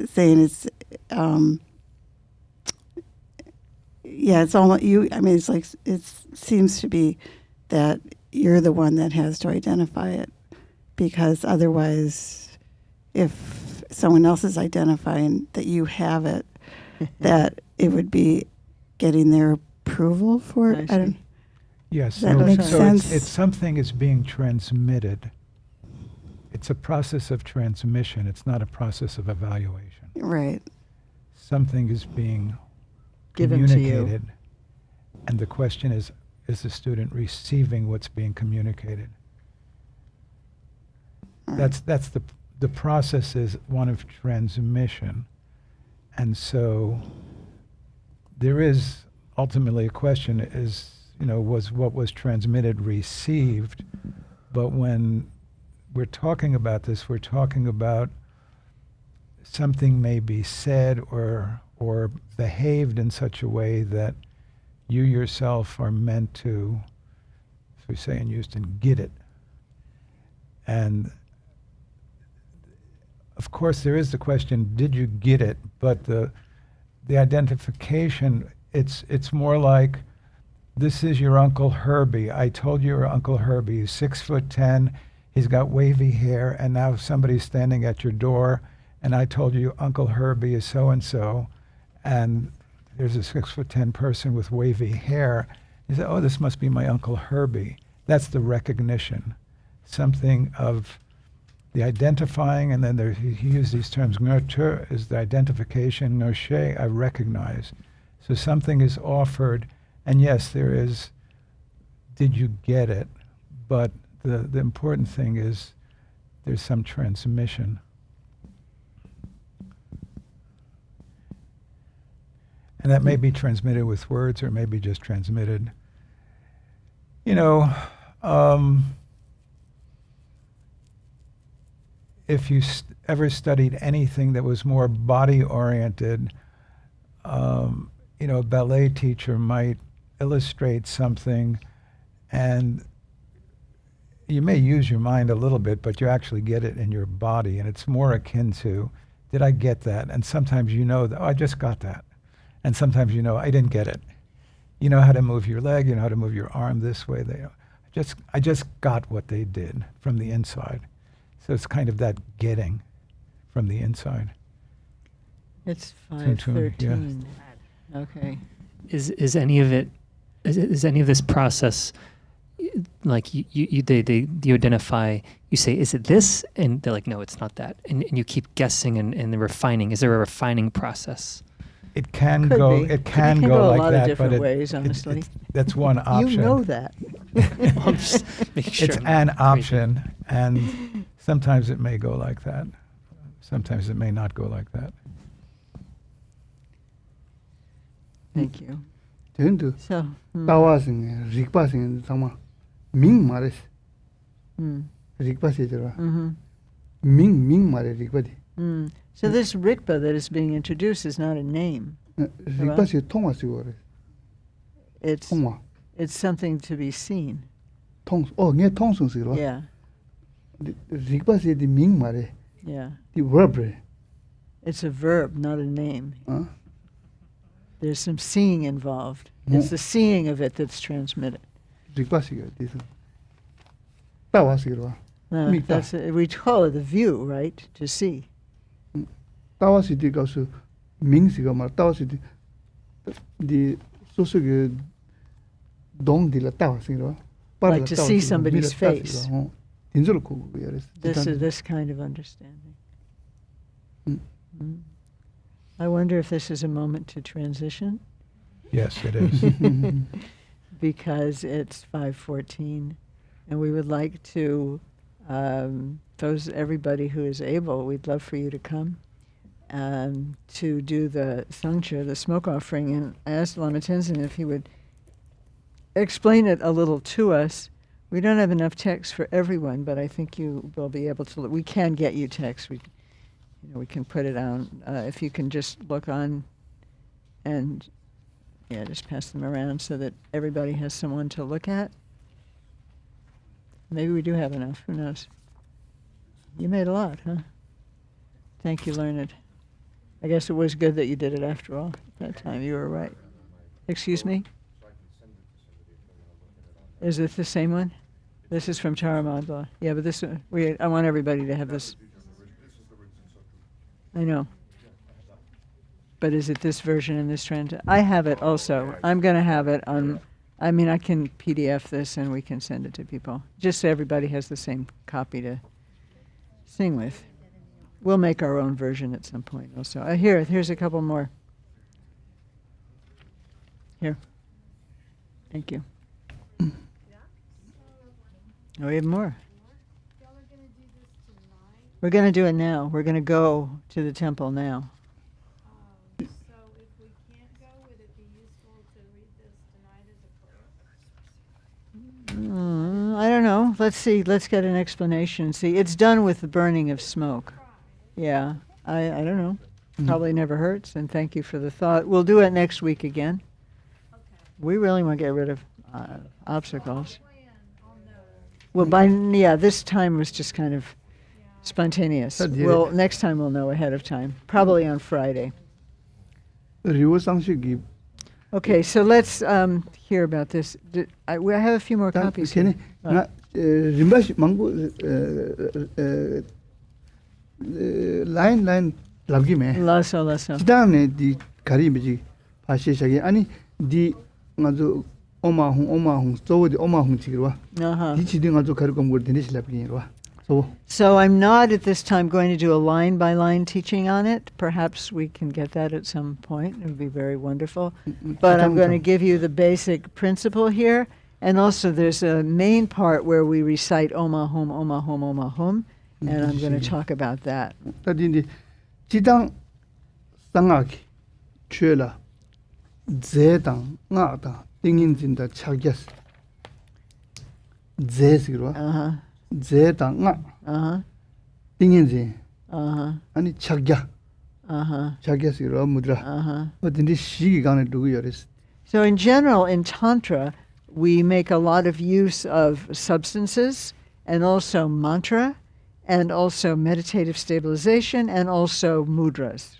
saying it's... yeah, it's almost you. I mean, it's like it seems to be that you're the one that has to identify it, because otherwise, if someone else is identifying that you have it, that it would be getting their approval for it. I don't. Yes, That makes sense. It's something is being transmitted. It's a process of transmission. It's not a process of evaluation. Right. Something is being Given to communicated, you. and the question is the student receiving what's being communicated? That's the process is one of transmission, and so there is ultimately a question: is was what was transmitted received? But when we're talking about this, we're talking about something may be said or behaved in such a way that you yourself are meant to, as we say in Houston, get it. And of course there is the question, did you get it? But the identification, it's more like, this is your Uncle Herbie. I told you your Uncle Herbie. He's 6'10", he's got wavy hair, and now somebody's standing at your door, and I told you Uncle Herbie is so-and-so, and there's a 6'10" person with wavy hair. You say, oh, this must be my Uncle Herbie. That's the recognition. Something of the identifying, and then he used these terms. Ngurtu is the identification. Ngurshe, I recognize. So something is offered, and yes, there is, did you get it? But the important thing is there's some transmission. And that may be transmitted with words, or maybe just transmitted. If you ever studied anything that was more body-oriented, a ballet teacher might illustrate something, and you may use your mind a little bit, but you actually get it in your body, and it's more akin to, did I get that? And sometimes that, I just got that. And sometimes I didn't get it. You know how to move your leg, you know how to move your arm this way. I just got what they did from the inside. So it's kind of that getting from the inside. It's 5:13. Yeah. Okay. Is any of it is any of this process like you identify, you say, is it this? And they're like, no, it's not that. And you keep guessing and refining. Is there a refining process? It can Could go. be. It can go go a like lot that, of different but ways, honestly. that's one option. You know that. I'm just making sure. It's I'm an not crazy. option, and sometimes it may go like that. Sometimes it may not go like that. Thank you. 된도 So, 따와싱 릭바싱 상마 밍 말레스 릭바시더라 밍 말레 릭바디 So this Rigpa that is being introduced is not a name. 릭바시 통화시고래 It's 통화 it's something to be seen. 네 통성시로 Yeah, 릭바시 밍 말레 yeah. 디 verb It's a verb, not a name. 어 There's some seeing involved. It's the seeing of it that's transmitted. 릭바시가 디서 따와시로 That's we call it the view, right? To see. 따와시디 가서 밍시가 말 따와시디 디 소소게 동디라 따와시로 Like to see somebody's face. 인절을 고고 야레스 This kind of understanding. I wonder if this is a moment to transition, Yes, it is. because it's 5:14, and we would like to, everybody who is able, we'd love for you to come to do the sangcha, the smoke offering. And I asked Lama Tenzin if he would explain it a little to us. We don't have enough text for everyone, but I think you will be able to. We can get you text. We can put it on. If you can just look on, and just pass them around so that everybody has someone to look at. Maybe we do have enough. Who knows? You made a lot, huh? Thank you, Learned. I guess it was good that you did it after all. That time you were right. Excuse me? Is it the same one? This is from Charamadla. Yeah, but this I want everybody to have this. I know. But is it this version in this trend? I have it also. I'm going to have it on. I mean, I can PDF this and we can send it to people, just so everybody has the same copy to sing with. We'll make our own version at some point also. Here's a couple more. Here. Thank you. Oh, we have more. We're going to do it now. We're going to go to the temple now. So if we can't go, would it be useful to read this tonight as a prayer? I don't know. Let's see. Let's get an explanation. See, it's done with the burning of smoke. Yeah. I don't know. Probably never hurts. And thank you for the thought. We'll do it next week again. Okay. We really want to get rid of obstacles. Well, this time was just kind of spontaneous. Well, next time we'll know ahead of time. Probably on Friday. Okay, so let's hear about this. I have a few more copies here. 림바시 망고 라인 랍기메 Lasso. 지단에 디 가리미지 파시샤기 아니 디 가조 오마홍 저거디 오마홍 지기로와 디 지딩 가조 가르콤 고 데니시 랍기로와 So I'm not at this time going to do a line-by-line teaching on it. Perhaps we can get that at some point. It would be very wonderful. But I'm going to give you the basic principle here. And also there's a main part where we recite Oma Hum, Oma Hum, Oma Hum. And I'm going to talk about that. 따딘디 지당 상하기 죄라 제당 나다 띵인진다 차기스 제스기로와 제당 나 띵인진 아니 차기야 차기스기로 무드라 어딘디 시기 간에 두고 요레스. So in general, in Tantra, we make a lot of use of substances and also mantra and also meditative stabilization and also mudras.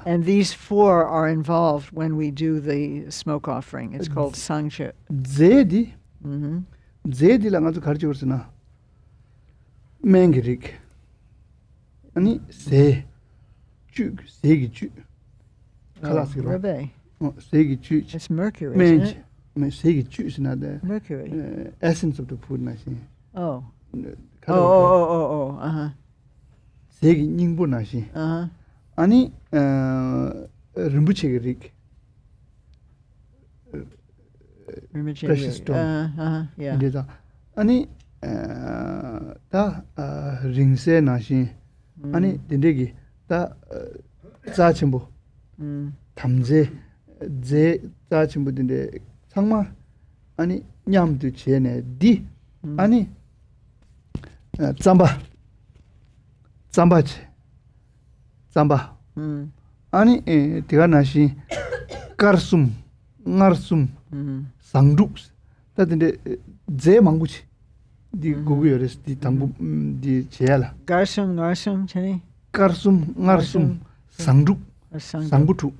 And these four are involved when we do the smoke offering. It's called sangcha. 제디랑 아주 가르쳐 줬으나 맹기릭 아니 세기 칼라스로 Rabbi. Segi chu. It's mercury, isn't it? Segi chu is not the Mercury. essence of the food. Oh. Oh. Segi ningbu nashi. Ani rimbuche rik. Precious stone. Yeah. Ani ta ringse nashi. Ani dindegi ta za chimbu. Tamze ze za chimbu dinde 상마 아니 냠도 제네 디 아니 잠바 아니 디가나시 카르숨 나르숨 상둑 다든데 제 망구치 디 고구여레스 디 당부 디 제야라 가르숨 나르숨 제니 카르숨 나르숨 상둑 상구투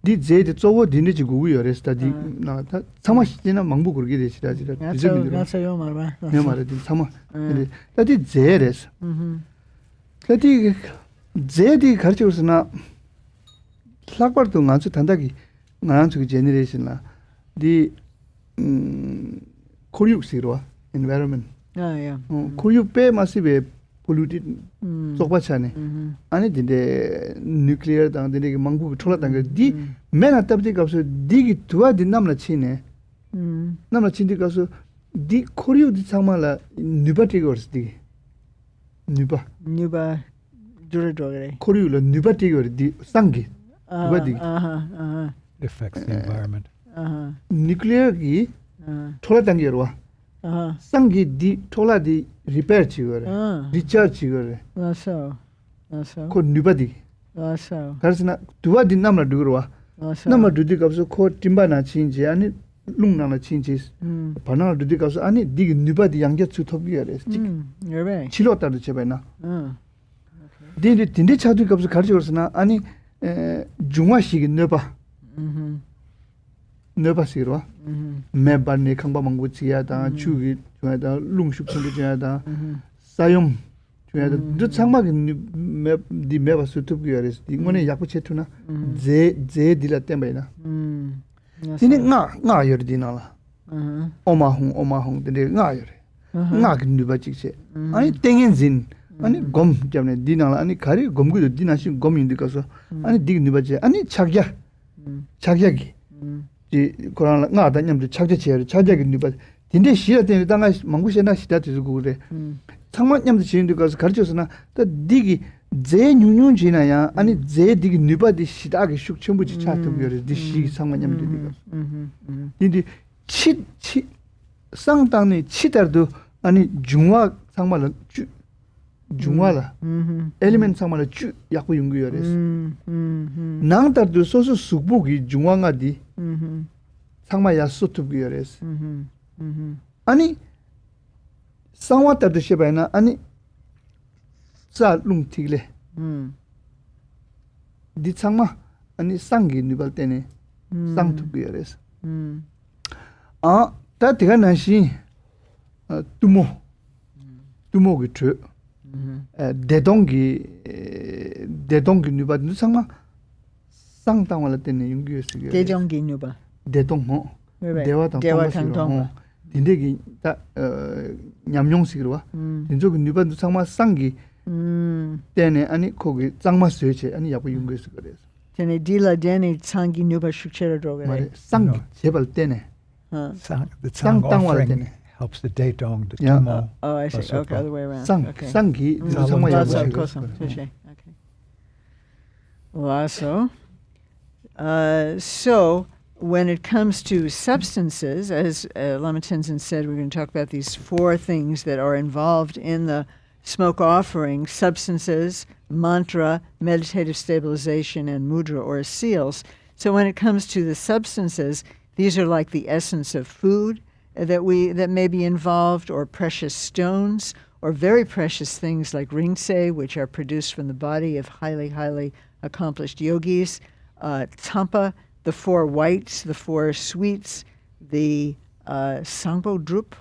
디 제데 쪼워 디네지 고구여레스 디 나타 사마시나 망부 그르게 되시다지라 나서요 말봐 네 말이 사마 다디 제레스 다디 제디 가르쳐서나 락바도 간수 단다기 나한테 제너레이션라 디 코리육시로와 environment yeah 코리육 빼 마시베 polluted 속바차네 아니 딘데 nuclear 당데 망부 촐라당게 디 맨 답디 가서 디기 두아 딘남나 치네 남나 친디 가서 디 코리육 디 상말라 뉴바티거스 디 뉴바 두르도그레 코리유라 뉴바티거 디 상기 뉴바디 affects the environment. nuclear 기 촐라당게로와 상기 디 촐라디 repair 치거레 recharge 치거레 나서 코 뉴바디 나서 가르스나 두아디 남나 두거와 남나 두디 갑서 코 팀바나 친지 아니 룽나나 친지 바나 두디 갑서 아니 디 뉴바디 양게 추토비야레 여베 치료다도 제베나 딘디 차도 갑서 가르쳐서나 아니 중화식이 너바시로와 매반네 강바 망고치야다 추기 좋아다 룽슈콘도 좋아다 사용 좋아다 저 상막이 디 매바스 투비야레스 이거네 약부체투나 제 딜라 템바이나 딘디 나 여디나라 오마홍 딘디 나 여레 나 근두바치체 아니 땡엔진 아니 곰 때문에 디나라 아니 가리 곰구도 디나시 곰인데 가서 아니 디기 누바제 아니 착약이 이 코로나 나다 냠도 착제체를 착약이 누바 딘데 시야 때문에 당가 망구시나 시다 되고 그래 상만 냠도 지인데 가서 가르쳐서나 또 디기 제 뉴뉴 지나야 아니 제 디기 누바디 시다게 슉 전부지 차트 그래 디시 상만 냠도 디가 딘디 치 상당히 치다도 아니 중화 상말은 중화라 엘리멘트 상말은 쭉 약부 연구열에서 낭다도 소소 숙북이 중화가디 상마야 소투비열에서 아니 상와다도 쉐바이나 아니 자룽티글레 디 상마 아니 상기 니발테네 상투비열에서 아 다티가 나시 두모기 트 대동기 누바 누상마 상당을 때는 연구했어요. 대종기 누바. 대동 대화당 딘데기 다 냠용식으로 와. 딘저기 누바 누상마 상기 때네 아니 거기 짱마 스위치 아니 야부 연구했어 그래서. 전에 딜라 데니 상기 누바 슈체로 들어가네. 맞아. 상기 제발 때네. The Tsang offering helps the Daedong, the Tumo. Oh, I see. Okay, other way around. Sangi. Okay. Lasso. So, when it comes to substances, as Lama Tenzin said, we're going to talk about these 4 things that are involved in the smoke offering: substances, mantra, meditative stabilization, and mudra or seals. So when it comes to the substances, these are like the essence of food that may be involved, or precious stones, or very precious things like ringse, which are produced from the body of highly accomplished yogis, tampa, the 4 whites, the 4 sweets, the sangpo drup,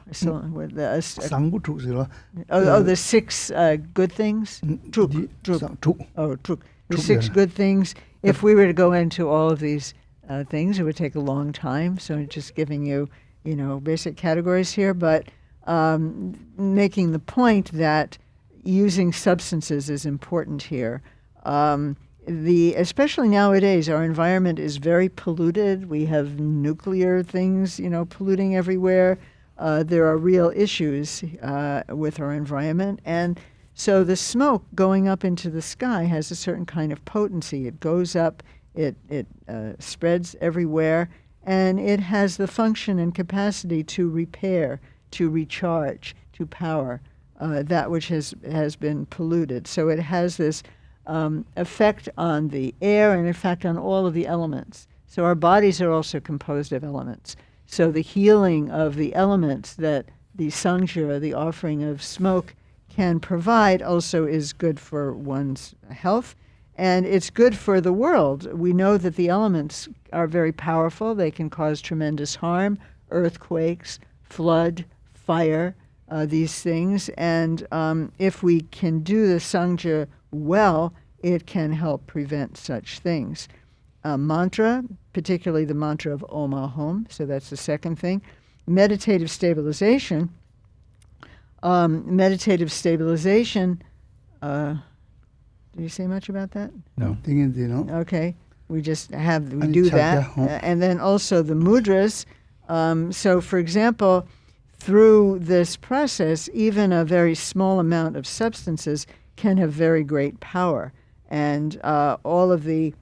the 6 good things, truk. The 6 good things. If we were to go into all of these things, it would take a long time. So I'm just giving you, basic categories here, but making the point that using substances is important here. Especially nowadays, our environment is very polluted. We have nuclear things, polluting everywhere. There are real issues with our environment. And so the smoke going up into the sky has a certain kind of potency. It goes up, it spreads everywhere, and it has the function and capacity to repair, to recharge, to power that which has been polluted. So it has this effect on the air and effect on all of the elements. So our bodies are also composed of elements. So the healing of the elements that the sangha, the offering of smoke, can provide also is good for one's health, and it's good for the world. We know that the elements are very powerful. They can cause tremendous harm, earthquakes, flood, fire, these things. And if we can do the sangha well, it can help prevent such things. Mantra, particularly the mantra of Om Ahom, so that's the second thing. Meditative stabilization. Did you say much about that? No. Okay. We do that. And then also the mudras. So, for example, through this process, even a very small amount of substances can have very great power. And all of the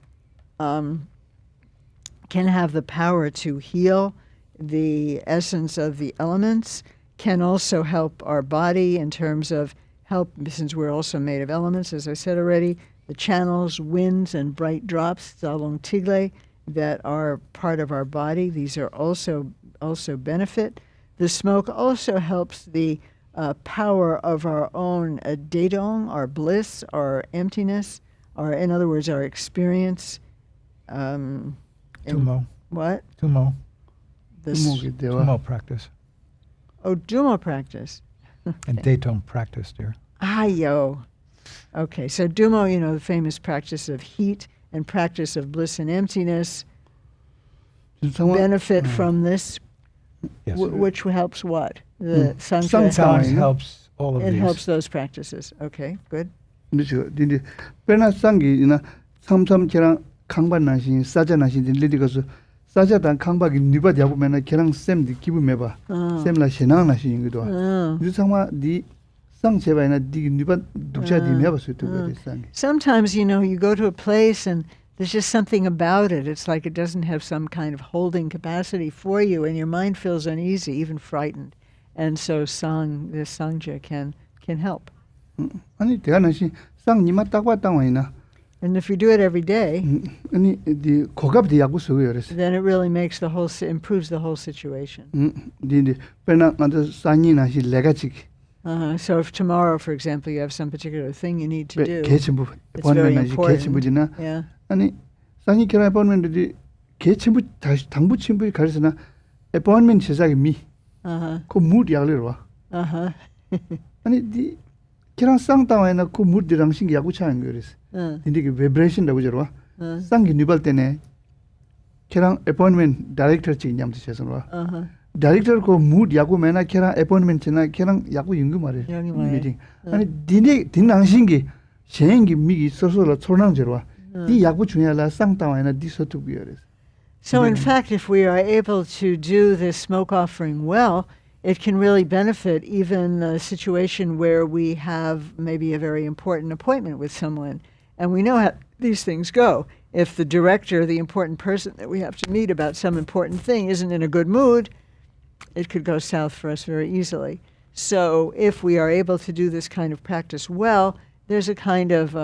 can have the power to heal the essence of the elements, can also help our body in terms of help, since we're also made of elements, as I said already, the channels, winds, and bright drops, zalong tigle, that are part of our body. These are also benefit. The smoke also helps the power of our own daedong, our bliss, our emptiness, in other words, our experience. Tumo. What? Tumo. Tumo practice. Oh, Dumo practice. And Daetong practice, dear. Okay, so Dumo, the famous practice of heat and practice of bliss and emptiness, benefit from this, Yes. which helps what? The sangha. Sometimes helps all of It these. helps those practices. Okay, good. 그렇죠. 근데 페나 상기나 삼삼케랑 강반나신 사자나신 리디가서 사자단 강박이 니바디하고 맨날 걔랑 쌤디 기분 매봐. 쌤라 신앙나신 거도. 이 상마 디 상체바이나 디 니바 독자디 매봐서 또 그랬어. Sometimes, you go to a place and there's just something about it. It's like it doesn't have some kind of holding capacity for you, and your mind feels uneasy, even frightened. And so the sangha can help. 아니 대가나신 상 니마 딱 왔다 와이나. And if you do it every day, 아니 디 고갑디 야구 쓰고요 그랬어. then it really makes improves the whole situation. 디 페나 안데 산이나시 레가직. So if tomorrow, for example, you have some particular thing you need to do, 개침부 it's very 본면나시 important. 개침부지나. Yeah. 아니 산이 결혼 본면들이 개침부 다시 당부 침부 가르스나 에포인먼트 제작이 미. 그 무드 약을 와. 아니 디 그냥 쌍따와에나 그 무드랑 신기 야구 차는 거 그랬어. 근데 그 바이브레이션이라고 저러 와. 쌍기 뉴발 때네. 그냥 어포인먼트 다이렉터 직냠도 해서 와. 다이렉터 그 무드 야구 매나 그냥 어포인먼트나 그냥 야구 연구 말해. 미팅. 아니 디네 딘낭신기 셴기 미기 소소로 초랑 저러 와. 디 야구 중요하라 쌍따와에나 디 소투비 그랬어. So in fact, if we are able to do this smoke offering well, it can really benefit even a situation where we have maybe a very important appointment with someone. And we know how these things go. If the director, the important person that we have to meet about some important thing, isn't in a good mood, it could go south for us very easily. So if we are able to do this kind of practice well, there's a kind of,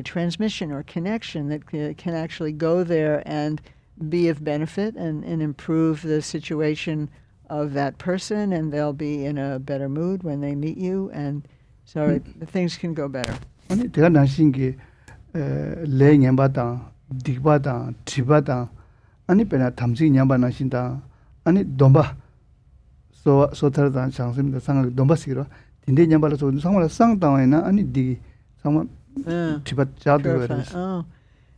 transmission or connection that can actually go there and be of benefit and improve the situation of that person, and they'll be in a better mood when they meet you, and so things can go better. 아니 내가 나신게 레ኛ바다 디바다 지바다 아니 베나 탐지 냐바 나신다 아니 돈바 소타르다 장심다 상을 돈바시로 딘데 냐발로 상말 상당에나 아니 디 상마 Tibat jadu Purify. eres. Oh.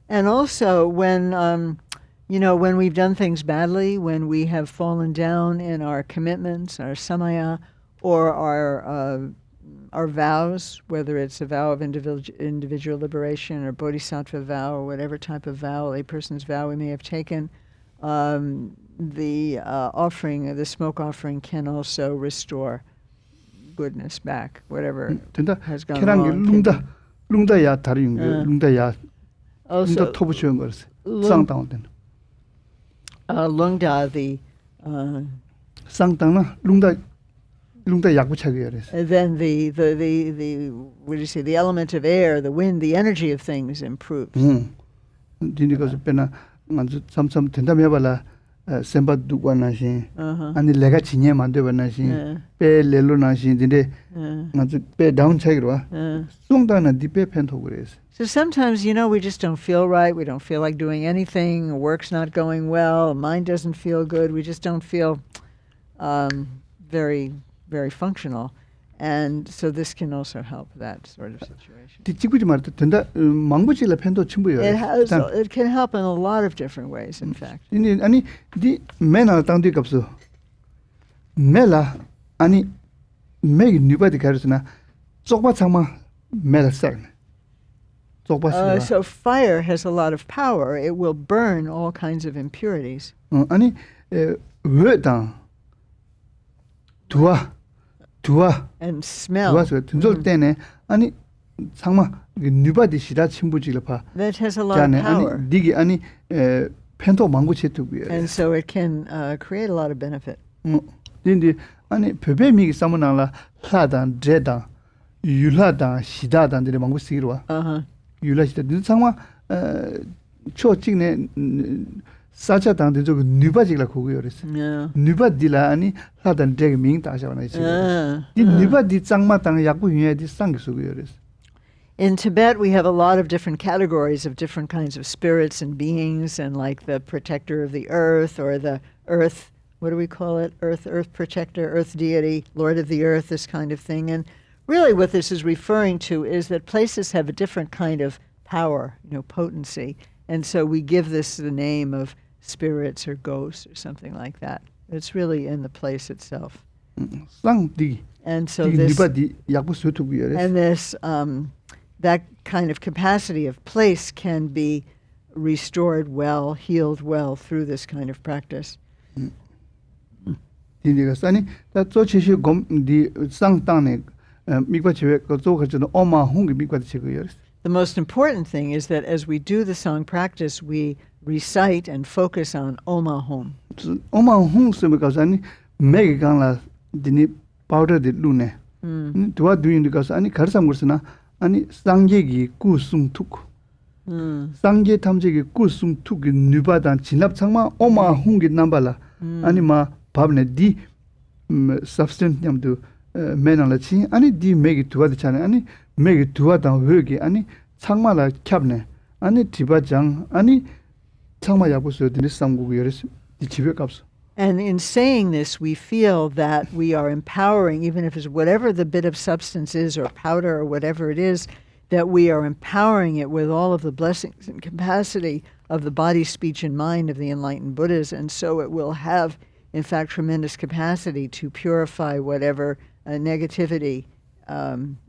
And also when when we've done things badly, when we have fallen down in our commitments, our samaya, or our vows, whether it's a vow of individual liberation or bodhisattva vow or whatever type of vow, a person's vow we may have taken, the offering, the smoke offering, can also restore goodness back, whatever has gone wrong. 룽다 야 다른 게 룽다 야 Also, 룽다 토부 주는 거였어. lung- 쌍땅 lungda, the 쌍땅나 룽다 약부차게 그랬어. then the what do you say? The element of air, the wind, the energy of things improves. 디니가서 빼나 먼저 삼삼 된다며 해봐라. 셈바 두고 나시 Uh-huh. 아니 내가 진예 만들어 나시 빼 렐로 나시 근데 먼저 빼 다운 차기로 와 숭다나 디페 펜토 그랬어. So sometimes, we just don't feel right. We don't feel like doing anything. Work's not going well. Mind doesn't feel good. We just don't feel very, very functional. And so this can also help that sort of situation. 디치구지 말도 된다 망부질라 펜토 침부요. It can help in a lot of different ways, in fact. 이니 아니 디 메나 땅디 값어. 메라 아니 메기 뉴바디 가르스나 쪽바 창마 메라 싹. 쪽바 So fire has a lot of power. It will burn all kinds of impurities. 아니 왜다 두아 And smell. 두아서 든절 때네 아니 상마 뉴바디 시다 침부지를 봐. That has a lot of 자네 power. 아니 디기 아니 펜토 망고체투고요. And so it can create a lot of benefit. 근데 아니 베베미기 사무나라 하단 제다 율하다 시다단들의 망고시기로 와. 율하시다 상마 초직네 사자당데 저 뉴바지라 고고요 그랬어. 뉴바디라 아니 하단 제게 밍 다셔나 있어. 이 뉴바디 짱마당 약부 유해디 상기소고요 그랬어. In Tibet, we have a lot of different categories of different kinds of spirits and beings, and like the protector of the earth, or the earth, what do we call it? Earth protector, earth deity, lord of the earth, this kind of thing. And really what this is referring to is that places have a different kind of power, potency. And so we give this the name of spirits or ghosts or something like that. It's really in the place itself. 쌍디. And so this, 뉴바디 약부 소투고요 그랬어. and this, that kind of capacity of place can be restored well, healed well through this kind of practice. 디니가 아니 다 조치시 곰디 쌍땅네 미과치에 그 조가지는 오마 홍기 미과치고요 그랬어. The most important thing is that as we do the song practice, we recite and focus on Oma Hum. 오마 홍 쓰면 가서 아니 매기 강라 디니 파우더 디 루네. 두아 두인디 가서 아니 가르삼 거스나 아니 쌍제기 구숨툭. 쌍제 탐제기 구숨툭 뉴바단 진압 창마 오마 홍기 남발라. 아니 마 밥네 디 substance 냠도 메나라치 아니 디 매기 두아디 차네 아니 매기 두아단 회기 아니 창마라 캡네 아니 디바장 아니 창마 야부스 디니 쌍고고 여레스 디 집에 값어. And in saying this, we feel that we are empowering, even if it's whatever the bit of substance is or powder or whatever it is, that we are empowering it with all of the blessings and capacity of the body, speech, and mind of the enlightened Buddhas. And so it will have, in fact, tremendous capacity to purify whatever negativity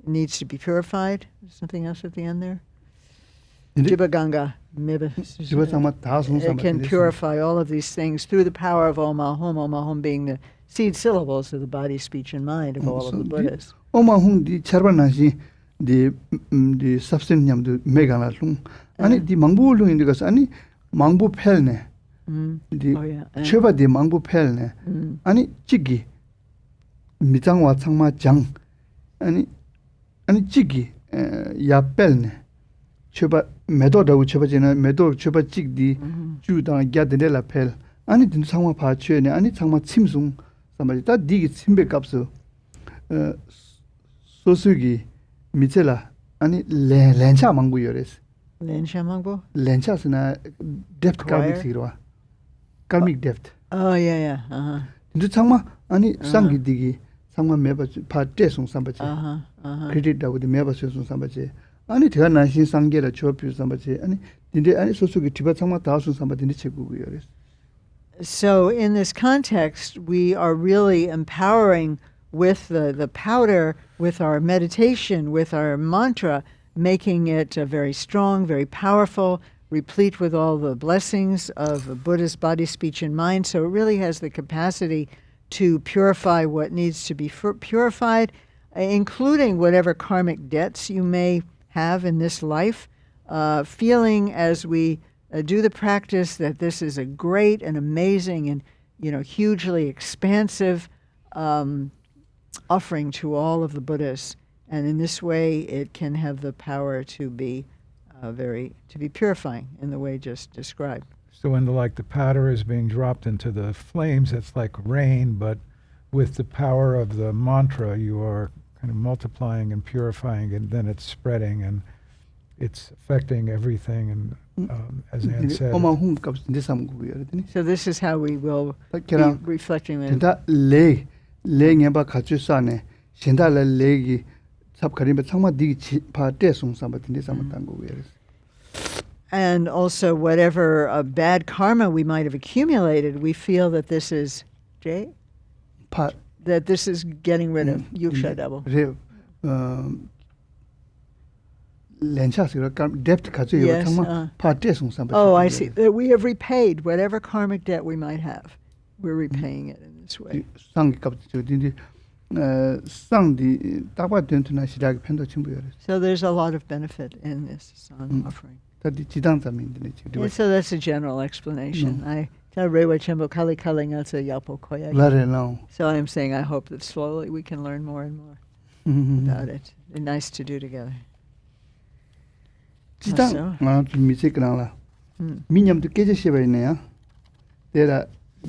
needs to be purified. Something else at the end there? Jibaganga. It can purify all of these things through the power of Oma Hum being the seed syllables of the body, speech, and mind of all of the Buddhas. Oma Hum di charbanasi di substance nyamdu meganalung. Ani di mangbu lung indikas ani mangbu pelne. Di cheba di mangbu pelne. Ani chigi mitang wa changma jang. Ani chigi ya pelne. chöpa medo da chöpa jena medo chöpa chigdi ju da gyadene la pel ani din sangma pa chöne ani sangma chimsung samari ta digi chimbe kapso sosugi michela ani lencha mangbu yores lencha mangbu lencha sna depth karmic depth oh yeah din sangma ani sangi digi sangma meba pa tesung sambache credit da with meba sung sambache 아니 제가 나신 상계라 조표 삼바지 아니 근데 아니 소속이 티바 상마 다수 삼바딘데 체구고요. So in this context, we are really empowering with the powder, with our meditation, with our mantra, making it very strong, very powerful, replete with all the blessings of Buddha's body, speech, and mind. So it really has the capacity to purify what needs to be purified, including whatever karmic debts you may have in this life, feeling as we do the practice that this is a great and amazing and hugely expansive offering to all of the Buddhas, and in this way it can have the power to be purifying in the way just described. So when the powder is being dropped into the flames, it's like rain, but with the power of the mantra, you are kind of multiplying and purifying, and then it's spreading and it's affecting everything. And as Anne said, so this is how we will be reflecting the and also whatever bad karma we might have accumulated, we feel that this is that this is getting rid of yuksha double. Yes, oh, I see. That we have repaid whatever karmic debt we might have. We're repaying it in this way. So there's a lot of benefit in this song offering. And so that's a general explanation. So I'm saying I hope that slowly we can learn more and more about it. It's nice to do together.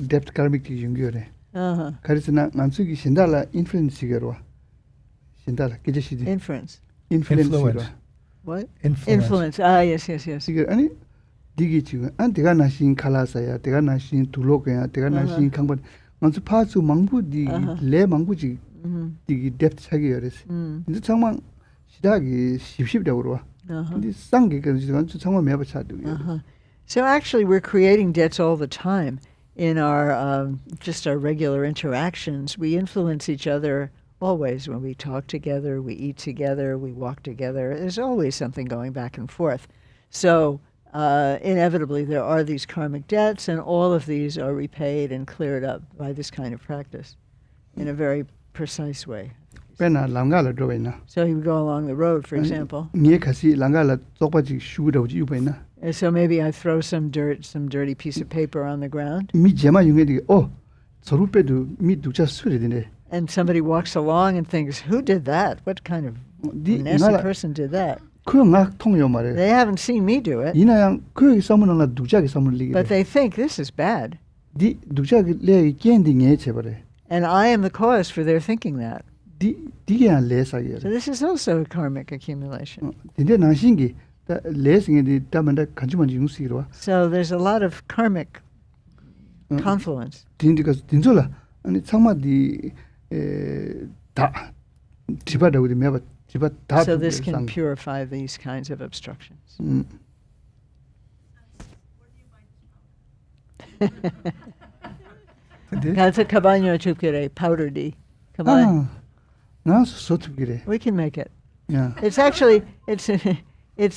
Depth karmic Karisana Nansugi Shindala influence Sigaro. Shindala Kijashi. Influence. What? Influence. Ah, yes. Ani Digitu, Antiganashin Kalasaya, Teganashin Tulokaya, Teganashin Kambat, Nansu Patsu Mangu, the Le Manguji, the depth Sagiris. In the Tangman Shidagi, Ship Daura. This Sangi can to someone never chat. So actually, we're creating debts all the time. In our just our regular interactions, we influence each other always. When we talk together, we eat together, we walk together. There's always something going back and forth. So inevitably, there are these karmic debts, and all of these are repaid and cleared up by this kind of practice in a very precise way. So you would go along the road, for example. And so maybe I throw some dirty piece of paper on the ground. And somebody walks along and thinks, who did that? What kind of nasty person did that? They haven't seen me do it. But they think this is bad. And I am the cause for their thinking that. So this is also a karmic accumulation. So there's a lot of karmic confluence. So this can purify these kinds of obstructions. That's a cabaño chukire, powder D. Come on. We can make it. Yeah. It's actually it's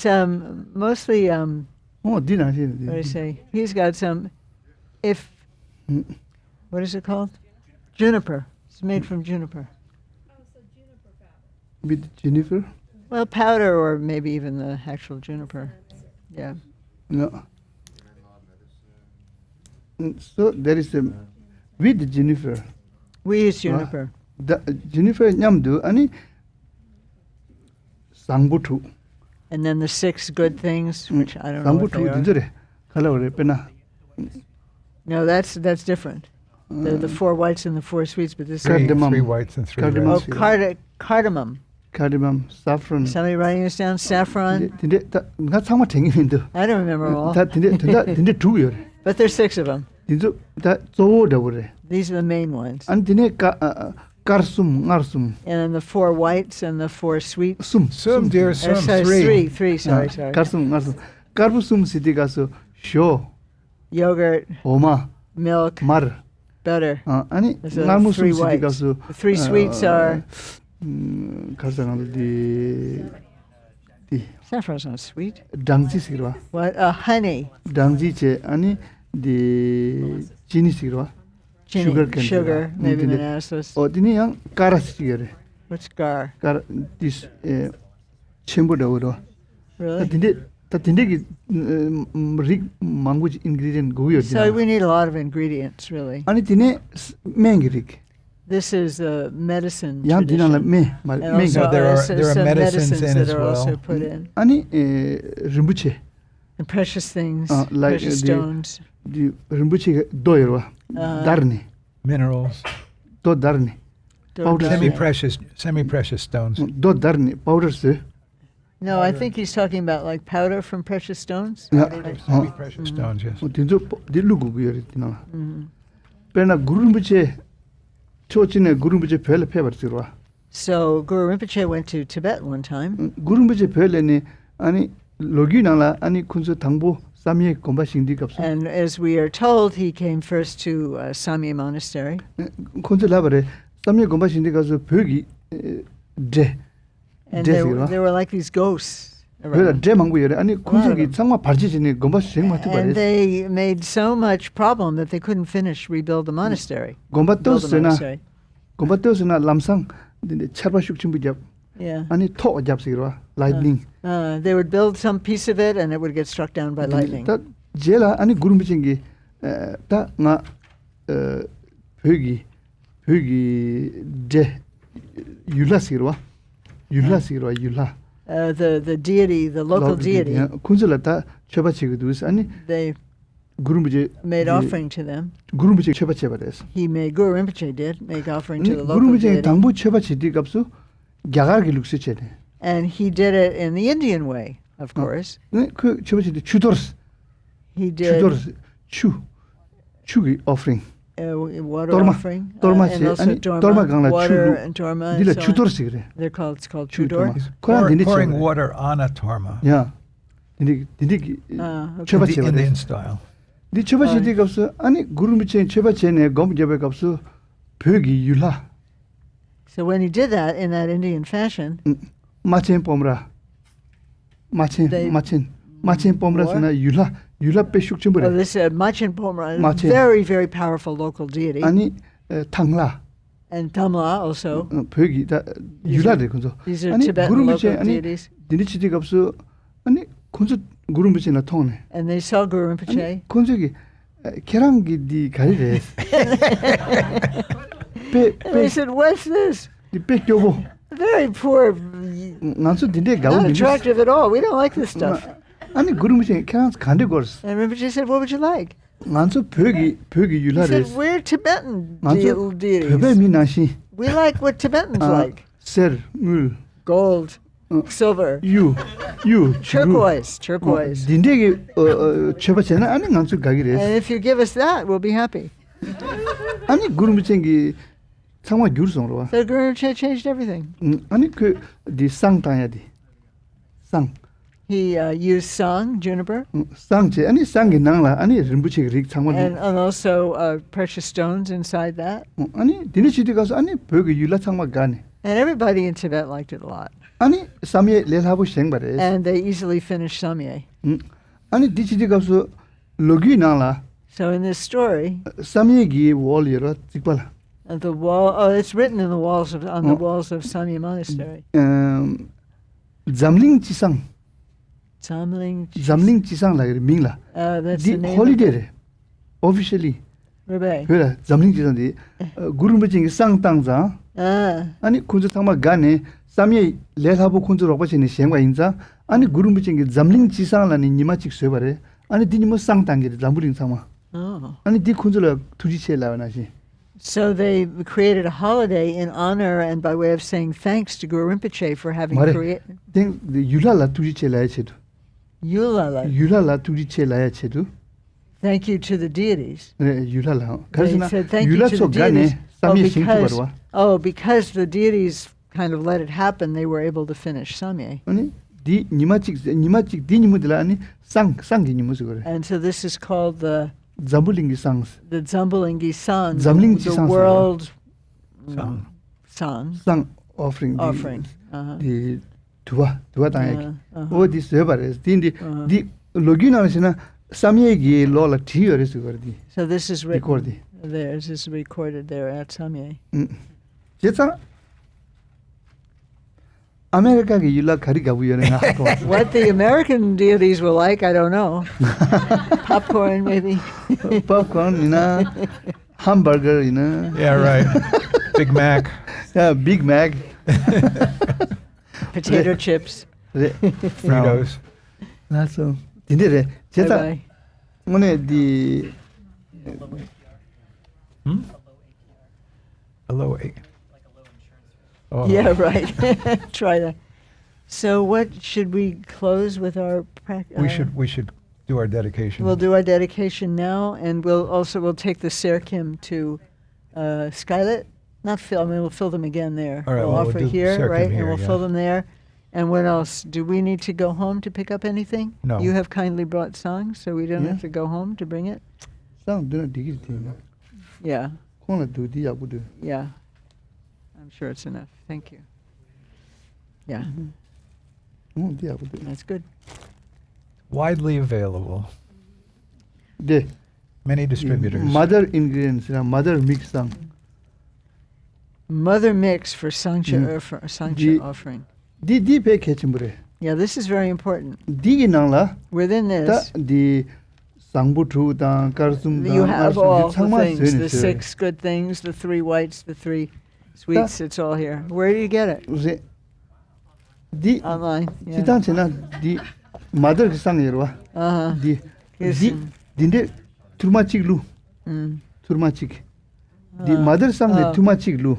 mostly what do I say? He's got some what is it called? Juniper. It's made from juniper. With juniper? Well, powder or maybe even the actual juniper. Yeah. No. So there is a with juniper. We use juniper. The juniper nyamdu ani sangbutu. And then the 6 good things, which I don't know what they are. No, that's different. The 4 whites and the 4 sweets, but this is 3 whites and 3 reds. Oh, cardamom. Cardamom, saffron. Somebody writing this down? Saffron? I don't remember them all. But there's 6 of them. These are the main ones. And karsum ngarsum And then the 4 whites and the 4 sweet. sum dear, Sorry, sum, 3. three, sorry. karsum ngarsum karbusum siti gaso sho Yogurt, oma milk, mar butter. ani There's a nalmusum 3 siti whites. gaso The 3 sweets are karsangal di saffron's not sweet. dangji sirwa What? Honey, dangji che ani di chini sirwa chini, Sugar cane. sugar, maybe Mm, molasses. odini yang karas sigere What's gar? kar dis chembo dawro Really? tinde ki rig manguj ingredient go yo So we need a lot of ingredients, really. ani tine mengirik This is the medicine yang dinala tradition. me And me also, there are some medicines in that as are also well. put in. ani rimbuche And precious things, like precious the- stones. di rimbuche doyro darni Minerals, do darni powder semi-precious stones. do darni powder se No, I think he's talking about like powder from precious stones. Semi-precious stones, yes. dinjo dilu go yori dinala Mhm. pena gurumbuche chochine gurumbuche phele phebar sirwa So Guru Rinpoche went to Tibet one time, gurumbuche phele ni ani logi nala ani kunso thangbo samye komba singdi kapsa and as we are told, he came first to Samye Monastery. kunso labare samye komba singdi kapsa phegi de And Yes, there, you know. there were like these ghosts phela around. de mangu yore ani kunso ki them. changma parji jine komba sing ma And tibare they made so much problem that they couldn't finish rebuild the monastery. komba Build the tosena monastery. komba tosena lamsang dinde charba shukchim bujap Yeah. ani tho jap sirwa lightning They would build some piece of it and it would get struck down by lightning. ta jela ani gurumbuche ngi ta nga phegi de yula sirwa yula The deity, the local deity, kunzula ta cheba chigudus ani they gurumbuche made offering to them. gurumbuche cheba chebades He made, Guru Rinpoche did, make offering to the local gurumbuche deity. tangbu cheba chidi kapsu gyagar gi lukse chene And he did it in the Indian way, of course. ne ku cheba chidi chudors He did chugi offering water Torma. offering, Torma and se- also ani dorma, torma gangla water chudu. and dorma. dila And so on. chudor sigre It's called chu chudor. koran dindi Pouring cheba water on a torma ya dindi Okay. cheba in the cheba Indian style. di cheba chidi kapsu ani gurumbuche cheba chene gom jebe kapsu phegi yula So when he did that in that Indian fashion, machen pomra They- machen pomra More? sana yula pe shukchim bure this Machen Pomra, a Machen. very, very powerful local deity, ani thangla and Tamla also. phegi da yula de kunzo These are Ani Tibetan Guru local Rinpoche, ani- deities. dindi chidi kapsu ani kunzo gurumbuche na thone And they saw Guru ani Rinpoche. kunzo gi kerangi di gari re pe And they pe said, what's this? di pe kyobo Very poor, nganso dinde gawo not dindi attractive at all. We don't like this stuff. ani gurumbuche kerang khande gors And Rinpoche said, what would you like? nganso phegi He yula re said, we're Tibetan nganso deities. phebe mi nashi We like what Tibetans like. ser mul Gold, silver, you turquoise. dinde gi cheba chena ani nganso gagi re And if you give us that, we'll be happy. ani gurumbuche gi changma gyur song ro So Guru Rinpoche changed everything. ani ku di sang ta ya di sang He used song, juniper, sang che ani sang gi nang la ani rimbuche gi rik changma and also precious stones inside that. ani dine chidi gaso ani phegi yula changma gane And everybody in Tibet liked it a lot. ani samye lelhabu sheng bare And they easily finished Samye. ani di chidi gaso logi nang la So in this story, samye gi wall yero tikpala the wall, it's written in the walls of, on the walls of Samye Monastery. zamling chisang Zamling, chisang la ming la that's di the name holiday of it. re officially Rebbe. hera zamling chisang di gurumbuche gi sang tang za ani kunzu thangma gane samye lelhabu kunzu rokpa chene shengwa inza ani gurumbuche gi zamling chisang la ni nima chik swe bare ani di nimo sang tang gi zamburing thangma Oh. ani di kunzu la tuji che la na shi So they created a holiday in honor and by way of saying thanks to Guru Rinpoche for having Mare. created den the yula la tuji che la ya che du Yulala. yula la tuji che la ya che du Thank you to the deities. yula la They karsina said thank you yula to so the gane deities. Samye Shintu Barwa. Because the deities kind of let it happen, they were able to finish Samye. Ani di nimachik di nimudla ani sangi nimusu gore. And so this is called the Zambulingi songs. Zambulingi Sang, Zambulingi the Sang, world Song. song. Sang offering. Di dua tanga. Oh, this separes. Di logina sina Samye gi lola tiore su gore di. So this is written Recordi. there. This is recorded there at Samye. Jetsa America gi yula kari gabu yore na. What the American deities were like, I don't know. Popcorn, maybe. Popcorn, hamburger, Yeah, right. Big Mac. Yeah, Big Mac. Potato chips. Fritos. That's all. Didere. Jetsa Bye-bye. mone di Hello. Oh. Yeah, right. Try that. So what should we close with our practice? We should do our dedication. We'll do our dedication now, and we'll take the Serkim to Skylit. Not fill. I mean, we'll fill them again there. All right, we'll well, we'll offer do here, Serkim right, here, and we'll yeah. fill them there. And what else? Do we need to go home to pick up anything? No. You have kindly brought songs, so we don't Yeah. have to go home to bring it. sang duna digir tin. Yeah, Kona du di ya budu. yeah. I'm sure it's enough. Thank you. Yeah, Di ya budu. that's good. Widely available. De Many distributors. mother ingredients, mother mix sang. Mother mix for Sancha, for Sancha The- offering. Di pe kechimbre. Yeah, this is very important. Di gi nang la Within ta this, di sangbu thu da karsum da you have all the changma things, the sene 6 good things, the 3 whites, the 3 sweets, it's all here. Where do you get it? se di Online. Yeah. sitan chena di mother ki sang yerwa. Uh-huh. Di Yes. dinde turma chiglu Mm. turma chig. Di Ah, mother sang de ah. turma chiglu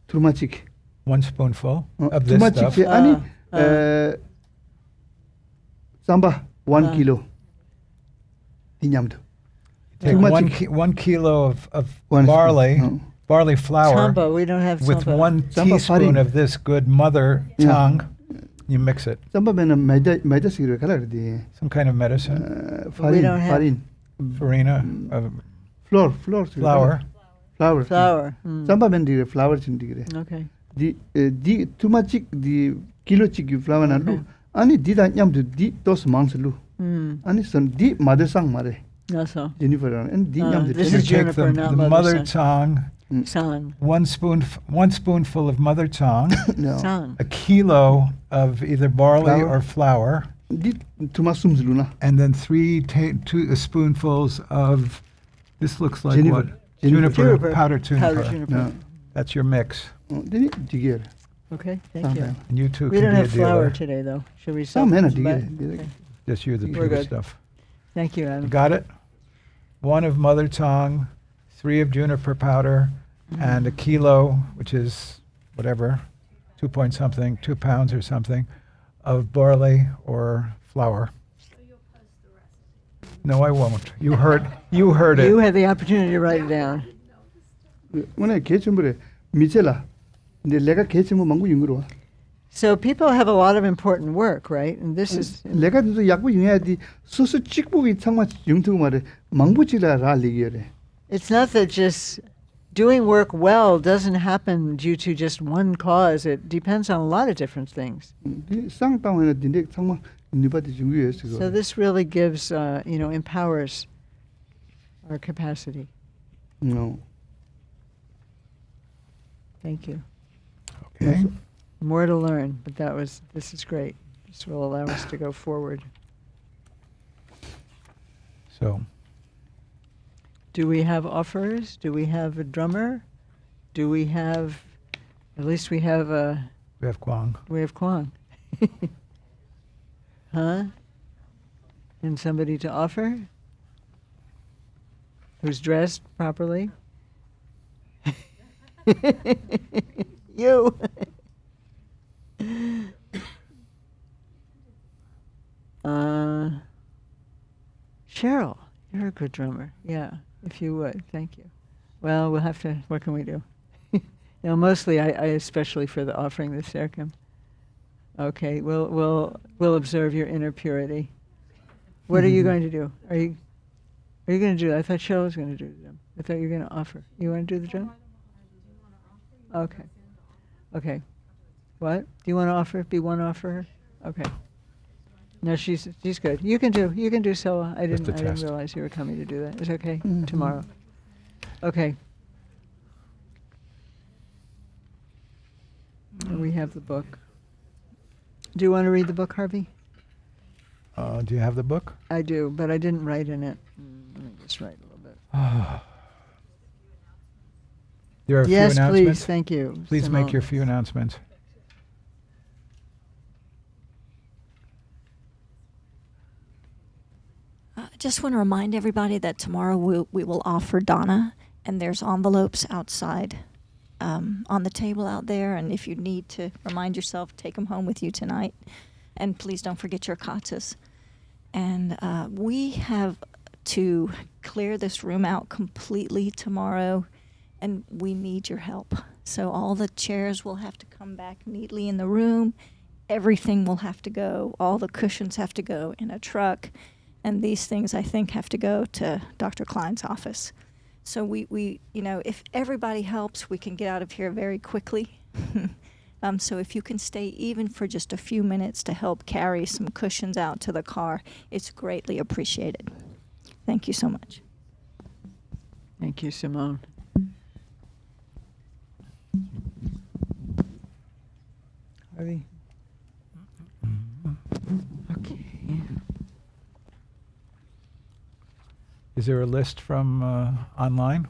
turma chig. 1 spoonful of this turma stuff. chig ani Ah, samba 1 Ah. kilo. Di nyamdu. Take Too much 1 kilo of One barley, spoon. barley flour, Samba, we don't have with samba. 1 Samba teaspoon farin. of this good mother Yeah. tongue. You mix it. Samba bena maida sigro kala di Some kind of medicine. We don't have- farin Farina, flour flour. Flour. Mm. Samba ben di flour chin digre. Okay. Di tuma chik di kilo chik flour na lu. Okay. Ani di da nyamdu di tos mangs lu. Mm. Ani son di mother sang mare. That's all. Jennifer and di Ah, nyamdu. this You is take juniper, the, not the mother mother son. tongue, Sang. one spoonful of mother tongue, No. Sang. a kilo of either barley Flour. or flour, Di tuma sums lu na. and then 2 spoonfuls of, this looks like Juniper. what? Juniper. Juniper. Powdered juniper. Powdered juniper. No. That's your mix. Di digere. Okay, thank you. And you two We can don't be a have flour dealer. today, though. Should we Some sell men are some back? digere. Okay. Just you, the We're pure good. stuff. Thank you, You Adam. got it? 1 of mother tongue, 3 of juniper powder, and a kilo, which is whatever, 2 point something, 2 pounds or something, of barley or flour. No, I won't. You heard You it. had the opportunity to write it down. 오늘 개침불에 미첼라. 근데 내가 개침을 망고 융으로. So people have a lot of important work, right? And this is 내가 또 약부 융해야지 소소 찍보기 창마 융투고 말에 망부치라 라리기래. it's not that just doing work well doesn't happen due to just one cause. It depends on a lot of different things. 쌍땅에는 딘데 창마 니바디 융유했어. So this really gives, empowers our capacity. No. Thank you. Okay. More to learn, but this is great. This will allow us to go forward. So, Do we have offers? Do we have a drummer? Do we have, at least we have we have Kwang. Kwang. Huh? And somebody to offer? Who's dressed properly? You. Cheryl, you're a good drummer. Yeah, if you would. Thank you. Well, we'll have to, what can we do? Mostly I especially for the offering the sercum. Okay, we'll observe your inner purity. What are you going to do? Are you going to do that? I thought Cheryl was going to do them. I thought you were going to offer. You want to do the drum? Okay. Okay. What? Do you want to offer? Be one offerer? Okay. No, she's good. You can do Soa. I didn't realize you were coming to do that. It's okay. Mm-hmm. Tomorrow. Okay. And we have the book. Do you want to read the book, Harvey? Do you have the book? I do, but I didn't write in it. Let me just write a little bit. There are a few Yes, announcements. please. Thank you. Please Simone. make your few announcements. I just want to remind everybody that tomorrow we will offer Dana, and there's envelopes outside on the table out there. And if you need to remind yourself, take them home with you tonight. And please don't forget your katas. And we have to clear this room out completely tomorrow, and we need your help. So all the chairs will have to come back neatly in the room. Everything will have to go. All the cushions have to go in a truck. And these things, I think, have to go to Dr. Klein's office. So we if everybody helps, we can get out of here very quickly. So if you can stay even for just a few minutes to help carry some cushions out to the car, it's greatly appreciated. Thank you so much. Thank you, Simone. Harvey? Okay. Is there a list from online?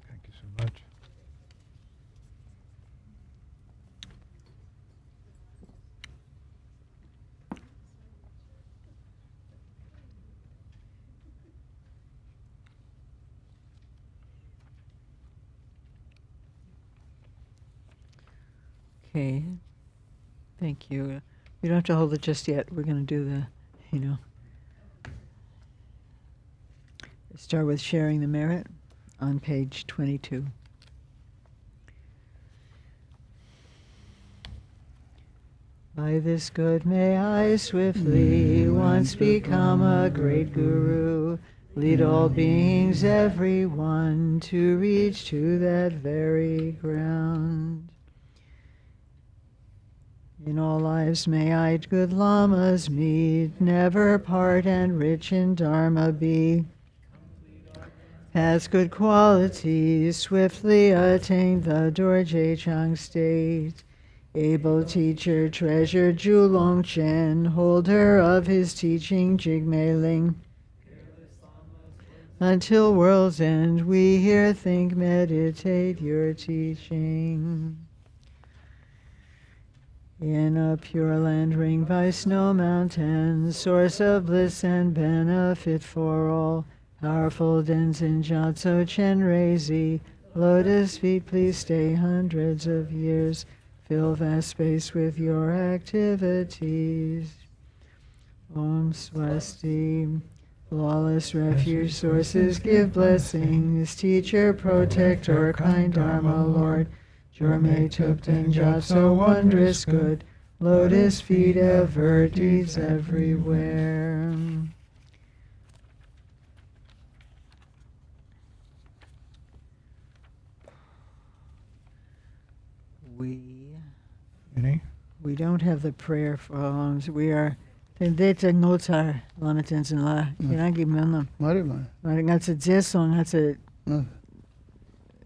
Thank you so much. Okay. Thank you. You don't have to hold it just yet. We're going to do the, start with sharing the merit on page 22. By this good may I swiftly once become a great guru, lead all beings, everyone, to reach to that very ground. In all lives may I good lamas meet, never part and rich in dharma be. Has good qualities, swiftly attain the Dorje Chang state. Able teacher, treasured Ju Longchen, holder of his teaching Jigmeling. Until world's end we here think, meditate your teaching. In a pure land ringed by snow mountains, source of bliss and benefit for all, powerful Denzin Dzogchen Rezi, lotus feet please stay hundreds of years, fill vast space with your activities. Om Swasti, flawless refuge sources give blessings, teacher, protector, kind Dharma Lord, Jorme Tupten Jot so wondrous good, lotus feet ever, deeds everywhere. We don't have the prayer for alms. We are Tendeta Ngotar Lama Tenzin La. Yanagi Menlam. That's a Jesong, that's a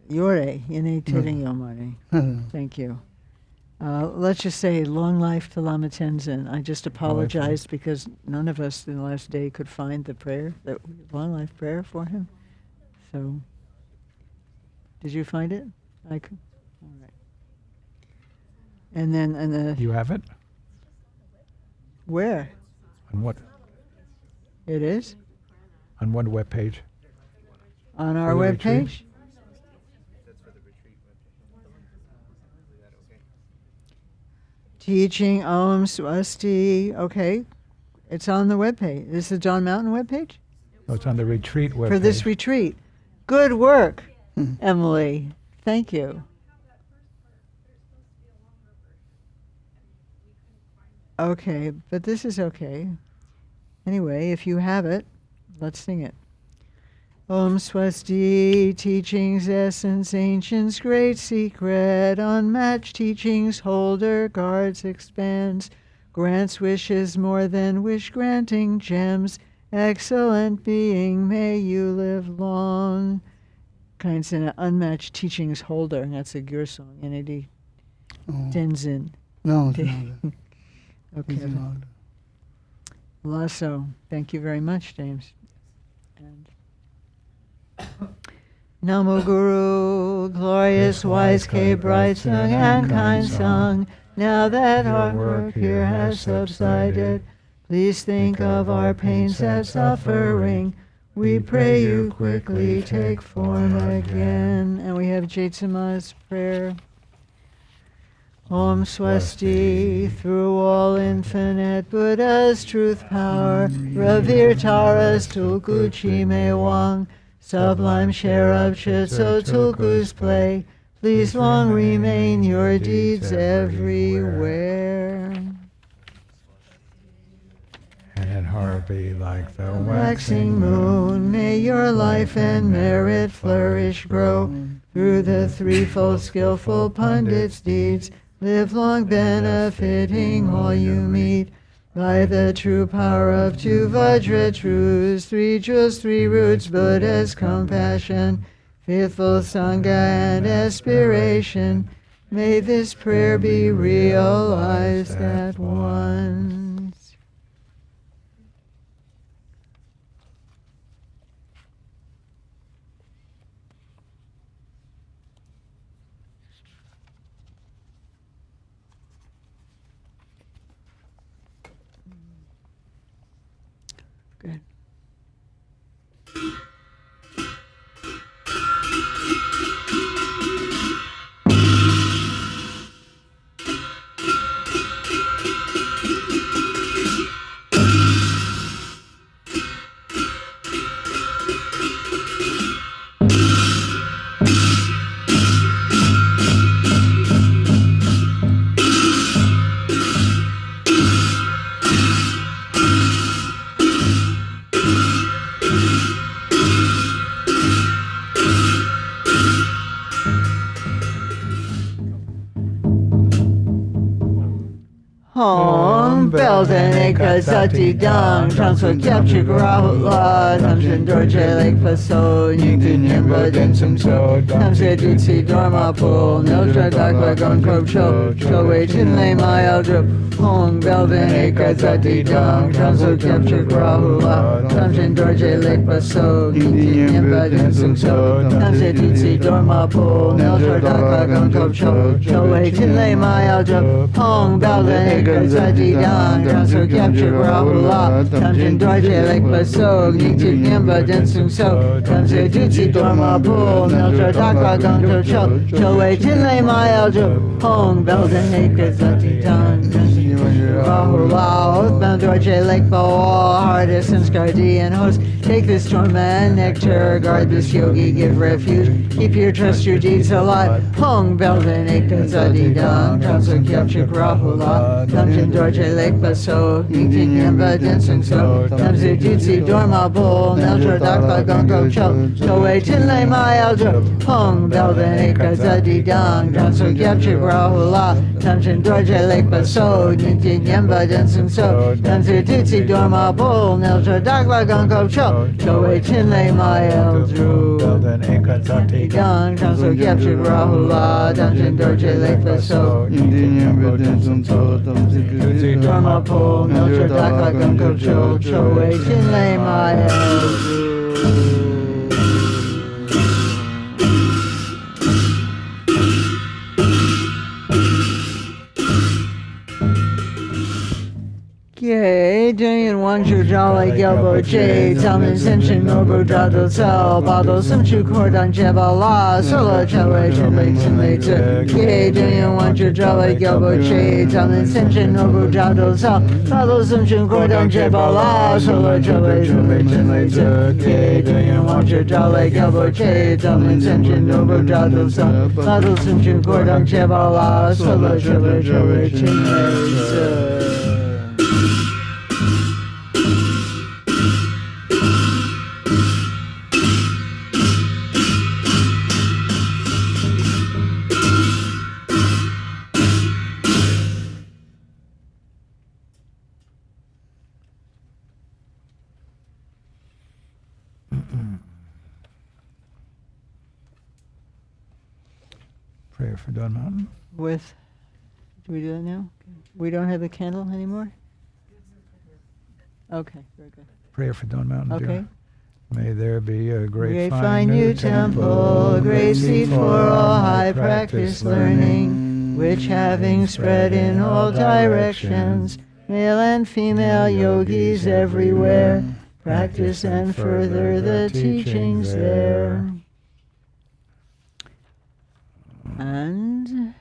Yore, Yene Teding Yomari. Thank you. Let's just say long life to Lama Tenzin. I just apologized because none of us in the last day could find the prayer, that long life prayer for him. So, did you find it? I could. All right. And then, You have it? where? On what? It is? On what web page? On our For the web retreat? page? teaching Om Swasti. Okay, it's on the webpage. Is the John Mountain webpage? Oh, it's on the retreat webpage. For this retreat. Good work, Emily. Thank you. Okay, but this is okay. Anyway, if you have it, let's sing it. Om Swasti, teachings, essence, ancients, great secret, unmatched teachings, holder, guards, expands, grants wishes more than wish granting gems, excellent being, may you live long. Kinds in an unmatched teachings holder. That's a Gur song. Lama Tenzin. No, Okay. Lasso. Thank you very much, James. And Namo Guru, glorious, wise, K, bright song, and kind song. Now that our work here has subsided, please think of our pains and suffering. We pray you quickly take form again. And we have Jetsama's prayer. Om Swasti, through all infinite Buddha's truth power, revere Taras Tulku Chime Wang, sublime share of Chitso Tulku's play, please long remain your deeds everywhere. And heart be like the Waxing moon, may your life and merit flourish, grow, through the threefold skillful pundit's deeds, live long benefiting all you meet, by the true power of two Vajra truths, three jewels, three roots, Buddha's compassion, faithful Sangha and aspiration, may this prayer be realized at once. Good. Hom Belden Ekazati Dang Transo Capture Grahula Tamshin Dorje Lake Paso Yingtin Yimba Densum So Tamse Dutsi Dorma Pool Nildra Dagla Gon Kob Cho Wei Tin Lay My Eldrup Hom Belden Ekazati Dang Transo Capture Grahula Tamshin Dorje Lake Paso Yingtin Yimba Densum So Tamse Dutsi Dorma Pool Nildra Dagla Gon Kob Cho Wei Tin Lay My Eldrup Hom Belden Ekazati Dang Transo Capture Grahula Tamshin Dorje Lake Paso Yingtin Yimba Densum So Tamse Dutsi Dorma Pool Nildra Dagla Gon Kob Cho Wei Tin Lay My Eldrup Hom Belden Ekazati Dang Rahula, Oathbound Dorje Lake Boa, hardest and guardian host. Take this torment, nectar, guard this yogi, give refuge. Keep your trust, your deeds alive. Hong Belden Ekazati Dang, Transo Capture Rahula, Tamshin Dorje Lake Baso, Yingtin Yimba Densung So, Tamse Dutsi Dorma Bull, Neltra Dakla Gongo Cho Wei Tin Lay My Eldrup, Hong Belden Ekazati Dang, Transo Capture Rahula, Tamshin Dorje Lake Baso, Yingtin Yimba Densung So, Tamse Dutsi Dorma Bull, Neltra Dakla Gongo Cho Wei Tin Lay My Eldrup, Belden Ekazati Dang, Transo Capture Rahula, Tamshin Dorje Lake Baso, Yingtin Yimba Densum So, Tamse Dutsi Dorma Bull, Neltra Dakla Gongo Cho Wei Tin Lay My Eldrup. Yay, Jin Wanju Jolly Gelbo J, Talman Senshin Nobu Jado Cell, Bado Sumchu Kordan Jeba La, Solo Chale Chile Chile Yay, Jin Wanju Jolly Gelbo J, Talman Senshin Nobu Jado Cell, Bado Sumchu Kordan Jeba La, Solo Chale Chile Chile Yay, Jin Wanju Jolly Gelbo J, Talman Senshin Nobu Jado Cell, Bado Sumchu Kordan Jeba La, Solo Chale Chile Chile Prayer for Don Mountain. with, do we do that now? We don't have the candle anymore? Okay, very good. Prayer for Don Mountain. Okay. Dear. May there be a Great fine new temple, a great seat for all high practice learning, which having spread in all directions, male and female yogis everywhere, practice and further the teachings there. And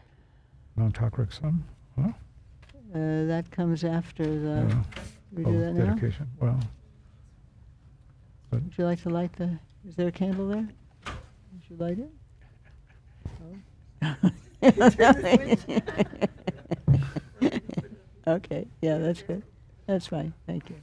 Mount Takriksum. Huh? that comes after the, we do that now? Dedication. Well, Would you like to light the, is there a candle there? Would you light it? Okay, yeah, that's good. That's fine, thank you.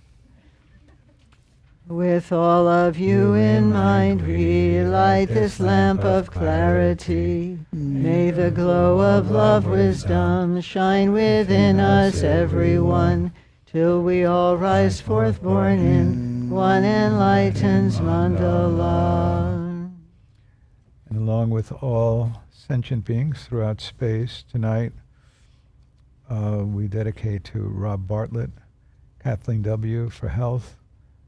With all of you in mind, we light this lamp of clarity. May the glow of love, wisdom shine within us, everyone, till we all rise forth born in one enlightened mandala. and along with all sentient beings throughout space, tonight we dedicate to Rob Bartlett, Kathleen W. for health,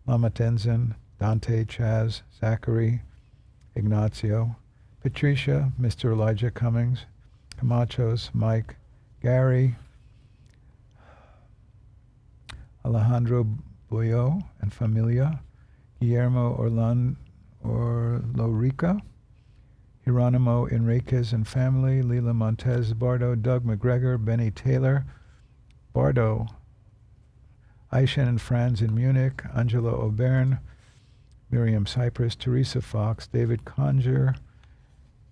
Lama Tenzin, Dante, Chaz, Zachary, Ignacio, Patricia, Mr. Elijah Cummings, Camachos, Mike, Gary, Alejandro Boyo and familia, Guillermo Orlorica, Hieronimo Enriquez and family, Lila Montez Bardo, Doug McGregor, Benny Taylor, Bardo, Aishen and Franz in Munich, Angela O'Byrne, Miriam Cypress, Teresa Fox, David Conger,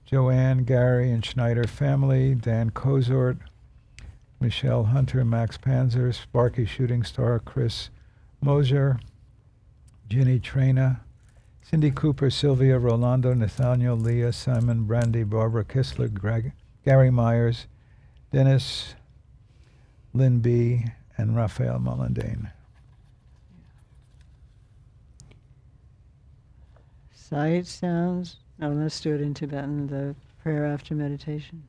Joanne, Gary and Schneider family, Dan Kozort, Michelle Hunter, Max Panzer, Sparky Shooting Star, Chris Moser, Ginny Trena, Cindy Cooper, Sylvia, Rolando, Nathaniel, Leah, Simon, Brandy, Barbara Kistler, Greg, Gary Myers, Dennis, Lynn B., and Raphael Molendane. Sight, sounds. No, let's do it in Tibetan, the prayer after meditation.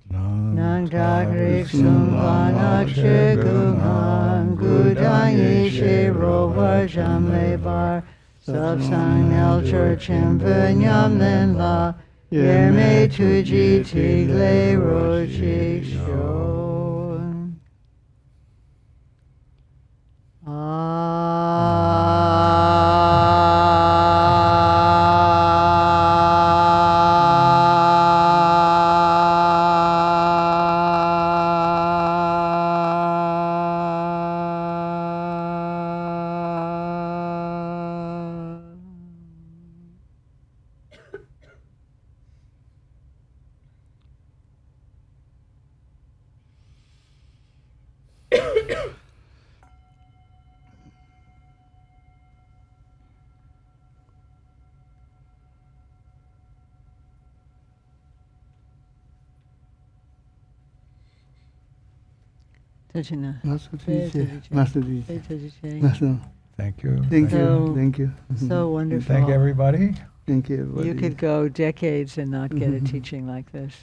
Nang Kagrik Sumvanak Shigugan Gudaye Shiro Varjam Lebar Subsang Nelcher Chimpenyam Nenla Yerme Tuji Tigle Rochik Sho. Tajina. Master Jai teacher. Taji Jai. Master Jai teacher. Taji Jai. Master. Thank you. Thank So- you. Thank you. So wonderful. Thank everybody. Thank you, everybody. You could go decades and not get a teaching like this.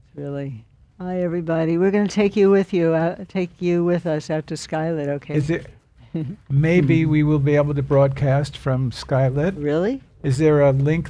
It's really. Hi, everybody. We're going to take you with us out to Skylit. Okay. Is it? Maybe we will be able to broadcast from Skylit. Really? Is there a link